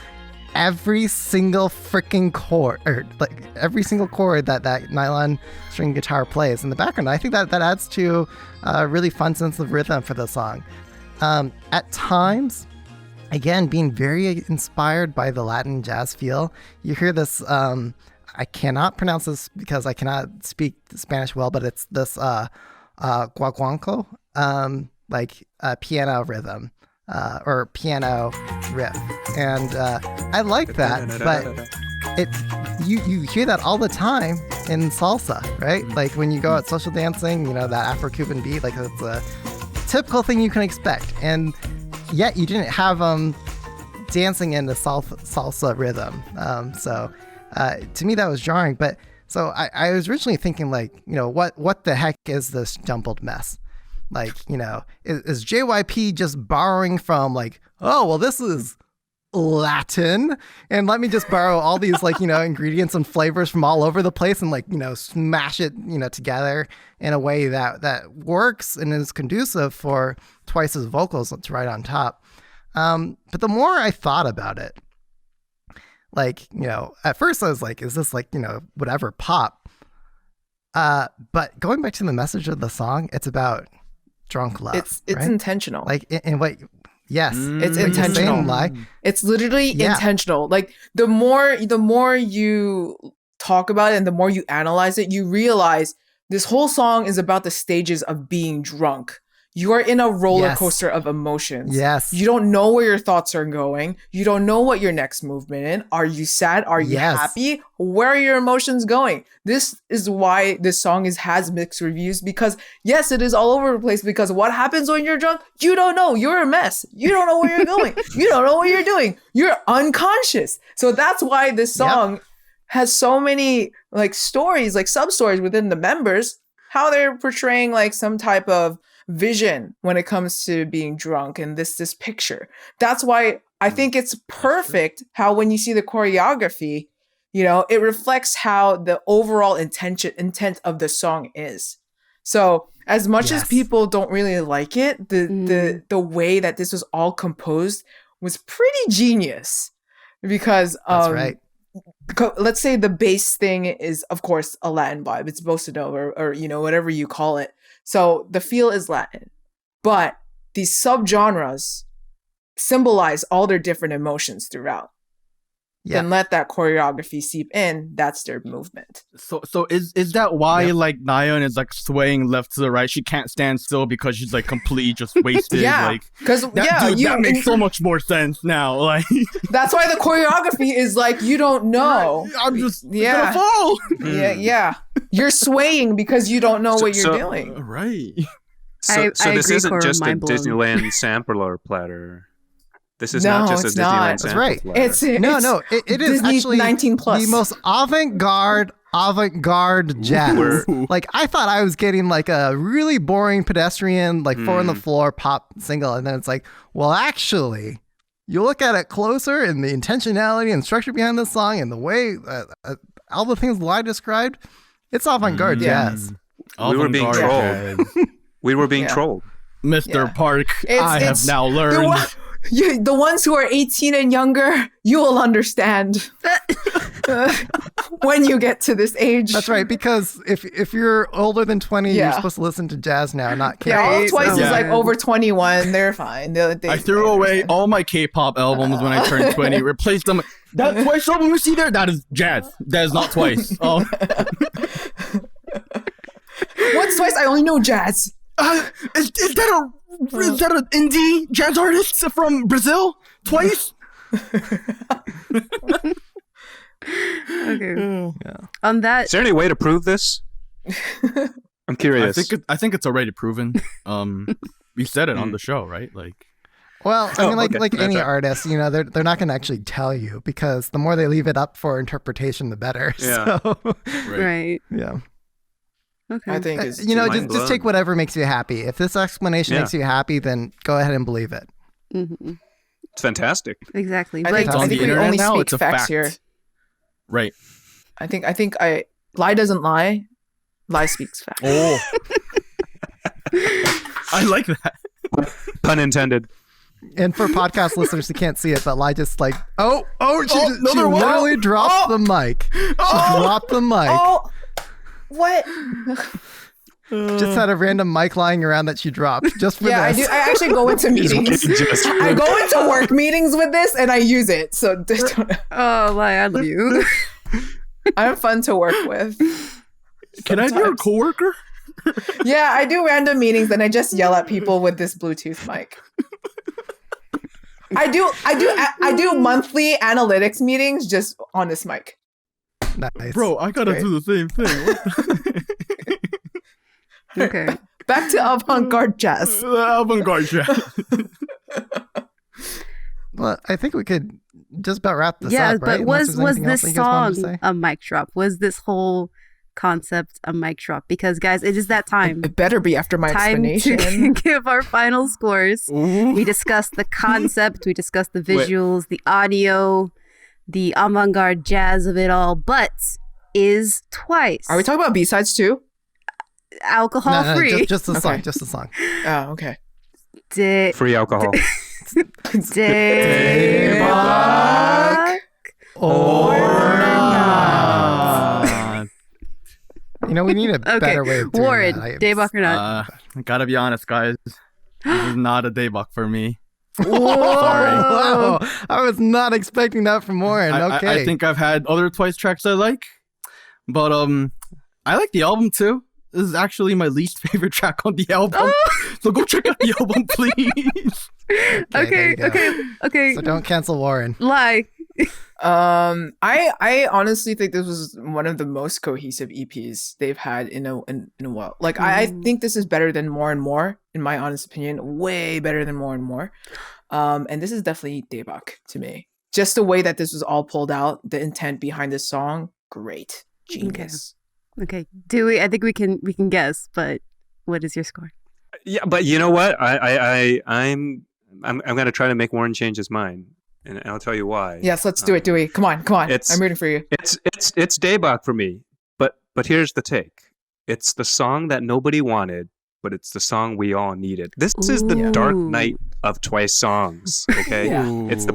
every single freaking chord, or like every single chord that nylon string guitar plays in the background. I think that adds to a really fun sense of rhythm for the song. At times, again, being very inspired by the Latin jazz feel, you hear this, I cannot pronounce this because I cannot speak Spanish well, but it's this guaguanco, like piano rhythm. Or piano riff, and I like that, but you hear that all the time in salsa, right? Like when you go out social dancing, that Afro-Cuban beat, like it's a typical thing you can expect, and yet you didn't have dancing in the salsa rhythm. So to me that was jarring. But so I was originally thinking like, what the heck is this jumbled mess? Like, is JYP just borrowing from like, oh, well, this is Latin, and let me just borrow all these like, ingredients and flavors from all over the place and like, smash it, together in a way that works and is conducive for Twice's vocals to right on top. But the more I thought about it, like, at first I was like, is this like, whatever, pop? But going back to the message of the song, it's about drunk love. It's right? intentional. Like in what? Yes, it's intentional. It's literally intentional. Like the more you talk about it and the more you analyze it, you realize this whole song is about the stages of being drunk. You are in a roller coaster of emotions. Yes. You don't know where your thoughts are going. You don't know what your next movement is. Are you sad? Are you happy? Where are your emotions going? This is why this song has mixed reviews, because yes, it is all over the place, because what happens when you're drunk? You don't know. You're a mess. You don't know where you're going. You don't know what you're doing. You're unconscious. So that's why this song has so many like stories, like sub-stories within the members, how they're portraying like some type of vision when it comes to being drunk and this picture. That's why I think it's perfect how when you see the choreography, it reflects how the overall intent of the song is. So as much as people don't really like it, the way that this was all composed was pretty genius, because that's right. Let's say the bass thing is, of course, a Latin vibe. It's bossa nova or whatever you call it. So the feel is Latin, but these subgenres symbolize all their different emotions throughout. Then let that choreography seep in. That's their movement. So is that why like Nayeon is like swaying left to the right? She can't stand still because she's like completely just wasted. Because that makes so much more sense now. Like that's why the choreography is like, you don't know. I'm just gonna fall. You're swaying because you don't know what you're doing. Right. So this agree, isn't Cora, just a mind blown. Disneyland sampler platter. This is not just a Disneyland sampler right. platter. It is Disney actually 19 plus. the most avant-garde jazz. Like I thought I was getting like a really boring pedestrian, like four on the floor pop single, and then it's like, well, actually, you look at it closer and the intentionality and structure behind the song and the way all the things Lai described, it's avant-garde jazz. We were being trolled. We were being trolled. Mr. Park, I have now learned. The ones who are 18 and younger, you will understand when you get to this age. That's right, because if you're older than 20, you're supposed to listen to jazz now, not K-pop. All Twice is like over 21. They're fine. I threw away all my K-pop albums when I turned 20. Replaced them. That Twice album you see there, that is jazz. That is not Twice. Oh. What's Twice? I only know jazz. Is that an indie jazz artist from Brazil? Twice? Okay. On that, Is there any way to prove this? I'm curious. I think it's already proven. We said it on the show, right? Like, well, I mean, okay. like That's any right. artist, they're not going to actually tell you, because the more they leave it up for interpretation, the better. Yeah. So, right. yeah. Okay. I think is You know, Mind just take blown. whatever makes you happy. If this explanation Yeah. makes you happy, then go ahead and believe it. Mhm. It's fantastic. Exactly. I But think, It's on I the think we internet only now, speak it's a facts fact. here. Right. I think Lie doesn't lie. Lie speaks facts. Oh. I like that. Pun intended. And for podcast listeners who can't see it, but Lai just like, she another one. literally dropped the mic. She dropped the mic. Oh, what? Just had a random mic lying around that she dropped just for Yeah, this. I actually go into meetings. Just- I go into work meetings with this and I use it. So oh, Lai, I love you. I'm fun to work with. Can I be your Sometimes. coworker? Yeah, I do random meetings and I just yell at people with this Bluetooth mic. I do monthly analytics meetings just on this mic. Nice. Bro, I gotta Great. do the same thing. Okay. Back to avant-garde jazz. Avant-garde jazz. Well, I think we could just about wrap this Yeah, up, right? but Unless was there's anything else this that you guys wanted to song say. a mic drop? Was this whole concept a mic drop? Because guys, it is that time. It better be after my Time explanation. to give our final scores. We discussed the concept, we discussed the visuals, the audio, the avant-garde jazz of it all, but is Twice Are we talking about B-sides too? alcohol No, free? just the song, Okay. just the song. Oh, okay. Free alcohol. Daybok Or not. You know, we need a Okay, better way of doing Warren, that. Daybok or not? I gotta be honest, guys. This is not a daybok for me. Whoa. Wow, I was not expecting that from Warren. Okay. I think I've had other Twice tracks I like, but I like the album too. This is actually my least favorite track on the album. So go check out the album, please. there Okay, you go. okay. So don't cancel Warren. Lie. I honestly think this was one of the most cohesive EPs they've had in a while. Like I think this is better than More and More, in my honest opinion. Way better than More and More. And this is definitely Daebak to me. Just the way that this was all pulled out, the intent behind this song, great, genius. Okay. Dewey, I think we can guess, but what is your score? Yeah, but you know what? I'm gonna try to make Warren change his mind, and I'll tell you why. Yes, let's do it, Dewey. Come on. It's- I'm rooting for you. It's Daybok for me, but here's the take. It's the song that nobody wanted, but it's the song we all needed. This is the dark Ooh. night of Twice songs. Okay, Yeah. it's the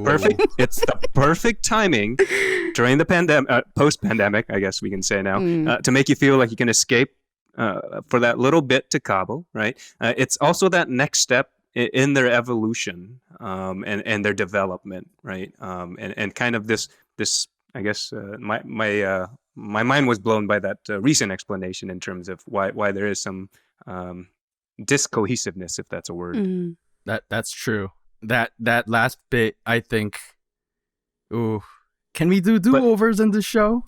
perfect timing during the post-pandemic, I guess we can say now, to make you feel like you can escape for that little bit to Cabo. Right. It's also that next step in their evolution and their development. Right. And kind of this I guess my mind was blown by that recent explanation in terms of why there is some discohesiveness, if that's a word. Mm. That's true. That last bit, I think. Ooh, can we do do-overs in the show?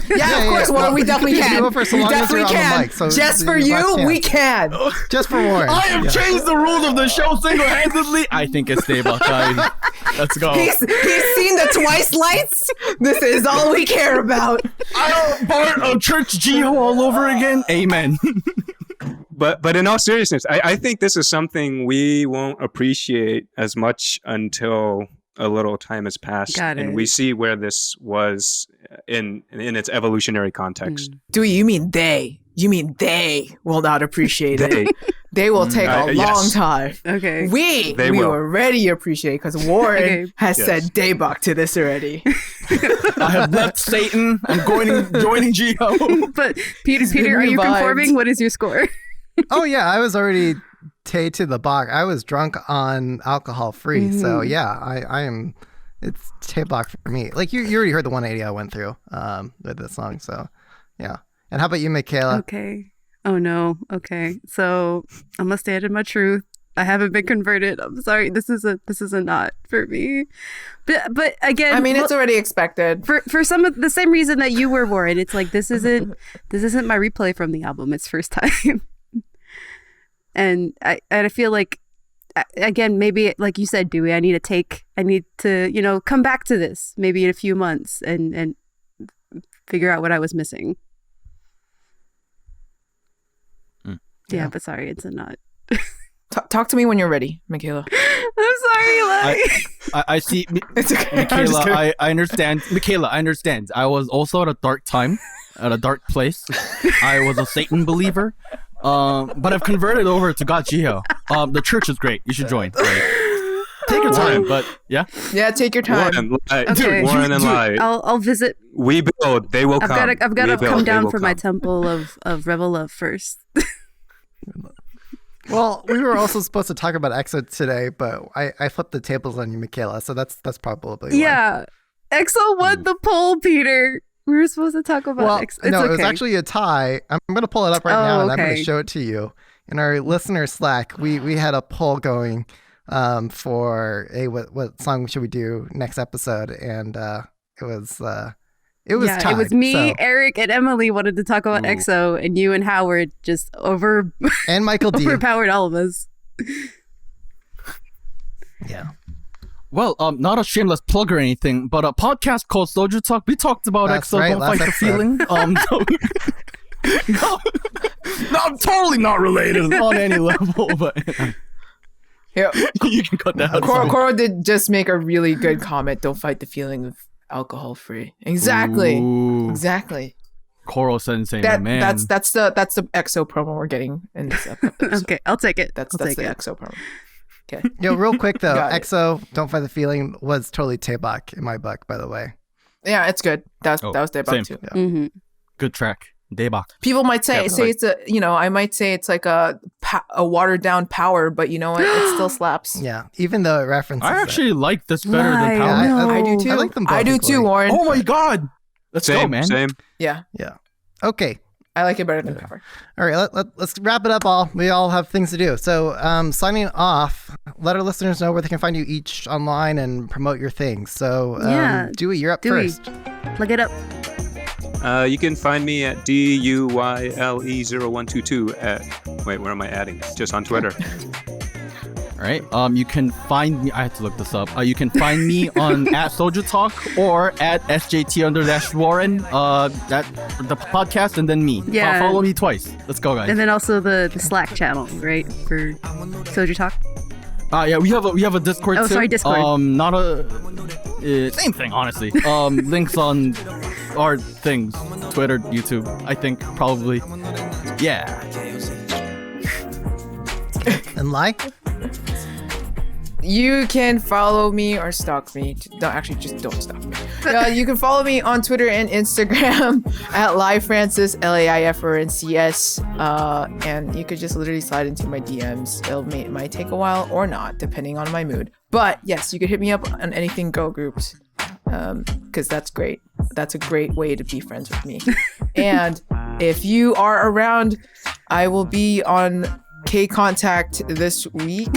Yeah, of course, Warren. We definitely you can. do it for so We long as you're definitely on the can. mic, so Just for you last you, we chance. can. Just for Warren. I have Yeah. changed the rules of the show single-handedly. I think it's Daybok, guys. Let's go. He's seen the Twice lights. This is all we care about. I'm part of Church Geo all over again. Amen. But in all seriousness, I think this is something we won't appreciate as much until a little time has passed, Got and it. we see where this was in its evolutionary context. Dewey, you mean they? You mean they will not appreciate They, it? They will take a yes. long time. Okay. We They will will. already appreciate because Warren Okay. has Yes. said Daybok to this already. I have left Satan. I'm joining Geo. But Peter, been are you revived. conforming? What is your score? Oh yeah, I was already tay to the bog. I was drunk on alcohol free, so Mm-hmm. yeah, I am. It's tay block for me. Like you already heard the 180 I went through with this song, so yeah. And how about you, Michaela? Okay. Oh no. Okay. So I'm gonna stand in my truth. I haven't been converted. I'm sorry. This is a not for me. But again, I mean, it's already expected. for some of the same reason that you were, Warren. It's like this isn't my replay from the album. It's first time. And I feel like, again, maybe like you said, Dewey, I need to, come back to this maybe in a few months and figure out what I was missing. Yeah, but sorry, it's a not. Talk to me when you're ready, Michaela. I'm sorry, Lai. I see. It's okay. I'm just Michaela, kidding. I understand. Michaela, I understand. I was also at a dark time, at a dark place. I was a Satan believer, but I've converted over to God Jiho. The church is great. You should join. Like, take your time, but yeah. Yeah, take your time. Okay. Warren and Lai. I'll visit. We build, they will I've come. got to We build, come they down will for my come. temple of Rebel Love first. Well, we were also supposed to talk about EXO today, but I flipped the tables on you, Michaela. So that's probably why. Yeah, EXO won the poll, Peter. We were supposed to talk about Well, EXO. It's no, okay. it was actually a tie. I'm going to pull it up right now, and I'm going okay. to show it to you. In our listener Slack, we had a poll going for what song should we do next episode, and it was tied. It was me, so- Eric, and Emily wanted to talk about Ooh. EXO, and you and Howard just and Michael D. overpowered all of us. Yeah. Well, not a shameless plug or anything, but a podcast called SojuTalk. We talked about That's EXO. right, Don't last fight the episode. feeling. No, I'm totally not related on any level, but Yeah. you can cut that out. Koro did just make a really good comment. Don't fight the feeling of alcohol free. Exactly. Ooh. Exactly. Coral Sensei, That man. that's the EXO promo we're getting in this episode. Okay, I'll take it. That's I'll the take it. EXO promo. Okay. Yo, real quick though, Got it. EXO, Don't Fight the Feeling was totally Taebak in my book, by the way. Yeah, it's good. That Oh, was their same. too. Mm-hmm. Good track. Debak. People might say Definitely. it's I might say it's like a watered down Power, but you know what? It still slaps. Yeah, even though it references I it. actually like this better Why? than Power. Yeah, I do too. I like them both I do equally. too, Warren. Oh my god. Let's go, Same, man. same. Yeah, Okay. I like it better than Power. All right, let's wrap it up all. We all have things to do. So signing off, let our listeners know where they can find you each online and promote your things. So Yeah, Dewey, you're up Dewey. first. Look it up. You can find me at DUYLE0122 at, wait, where am I adding? Just on Twitter. All right. You can find me. I had to look this up. You can find me on at SojuTalk or at SJT_Warren. That the podcast, and then me. Yeah. Follow me twice. Let's go, guys. And then also the Slack channel, right? For SojuTalk. Yeah, we have a Discord Oh, too. sorry, Discord. Not a same thing, honestly. Links on our things, Twitter, YouTube. I think probably. Yeah. And Lai? You can follow me or stalk me. Just don't stalk me. You can follow me on Twitter and Instagram at Lai Frances, LAIFRNCS. And you could just literally slide into my DMs. It might take a while or not, depending on my mood. But yes, you could hit me up on anything Go groups. Because that's great. That's a great way to be friends with me. And if you are around, I will be on K-Contact this week.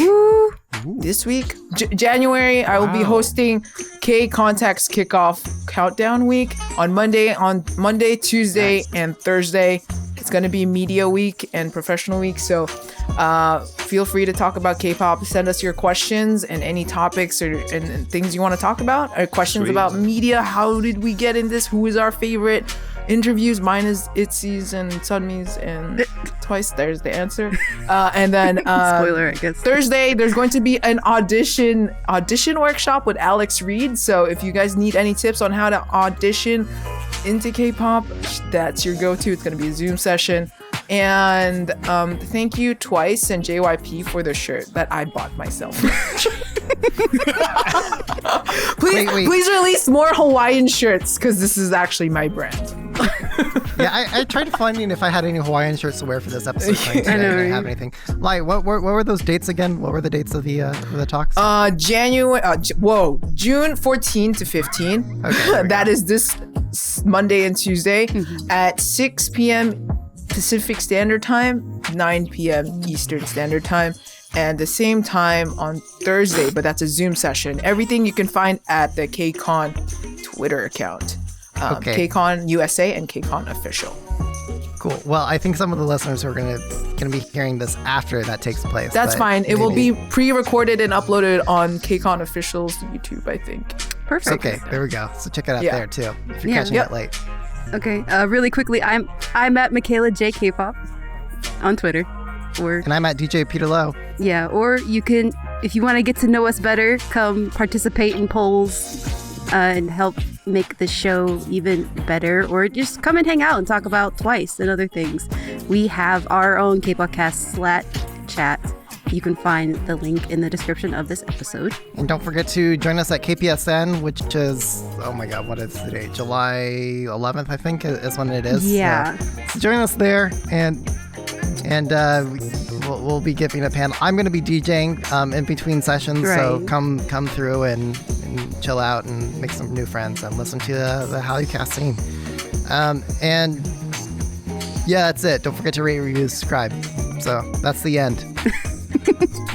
This week, January, I will be hosting K-Contact's kickoff countdown week on Monday, Tuesday, and Thursday. It's going to be media week and professional week, so feel free to talk about K-pop. Send us your questions and any topics and things you want to talk about, or questions Sweet. about media. How did we get in this? Who is our favorite? Interviews, mine is Itzy's and Sunmi's, and twice there's the answer. And then Spoiler, I guess. Thursday, there's going to be an audition workshop with Alex Reed. So if you guys need any tips on how to audition into K-pop, that's your go-to. It's going to be a Zoom session. And thank you Twice and JYP for the shirt that I bought myself. Please release more Hawaiian shirts, because this is actually my brand. Yeah, I tried finding if I had any Hawaiian shirts to wear for this episode. I I know, didn't right? have anything. Like, what were those dates again? What were the dates of the talks? June 14 to 15. Okay, there we That go. is this Monday and Tuesday at 6 p.m. Pacific Standard Time, 9 p.m. Eastern Standard Time, and the same time on Thursday, but that's a Zoom session. Everything you can find at the KCON Twitter account. Okay. KCON USA and KCON Official. Cool. Well, I think some of the listeners are gonna be hearing this after that takes place. That's but fine. It will maybe- be pre-recorded and uploaded on KCON Official's YouTube, I think. Perfect. Okay, there we go. So check it out Yeah. there too. If you're Yeah. catching Yep. it late. Okay. Really quickly, I'm at Michaela J K-pop on Twitter. Or And I'm at DJ Peter Lowe. yeah, or you can, if you want to get to know us better, come participate in polls and help make the show even better, or just come and hang out and talk about Twice and other things. We have our own Kpopcast Slack chat. You can find the link in the description of this episode. And don't forget to join us at KPSN, which is, oh my God, what is today? July 11th, I think, is when it is. Yeah. So join us there, and we'll be giving a panel. I'm going to be DJing in between sessions, so Right. come through and chill out and make some new friends and listen to the HallyuCast scene. And yeah, that's it. Don't forget to rate, review, subscribe. So that's the end.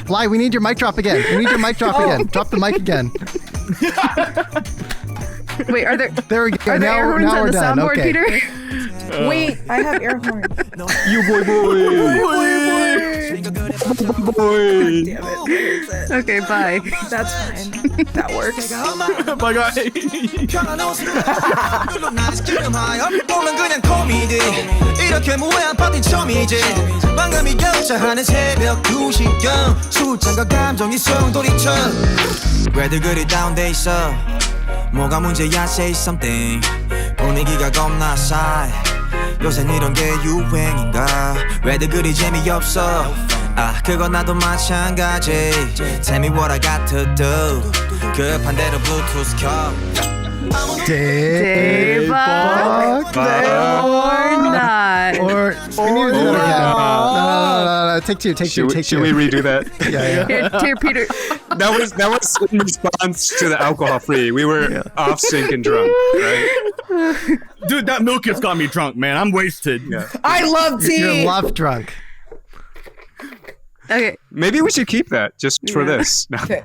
Lai, we need your mic drop again. We need your mic drop again. Drop the mic again. Wait, are there There we go. are there air horns now on we're the done. soundboard, Okay. Peter? Wait, I have air horns. You boy. Okay, bye. That's fine. That works. Bye, guys. 보면 그냥 코미디 이렇게 무해한 파티 처음이지 만감이 격차하는 새벽 2시경 술잔과 감정이 소용돌이쳐 왜들 그리 다운돼 있어 뭐가 문제야 say something 분위기가 겁나 싸해 요샌 이런 게 유행인가 왜들 그리 재미없어 아 그건 나도 마찬가지 Tell me what I got to do 급한 대로 블루투스 켜 대박. Or not. Or we need to do that again. No. Take two. Should we redo that? Yeah. Here, Peter. That was in response to the alcohol free. We were off sync and drunk, right? Dude, that milk has got me drunk, man. I'm wasted. Yeah. I love tea. You're love drunk. Okay. Maybe we should keep that just for this. No. Okay.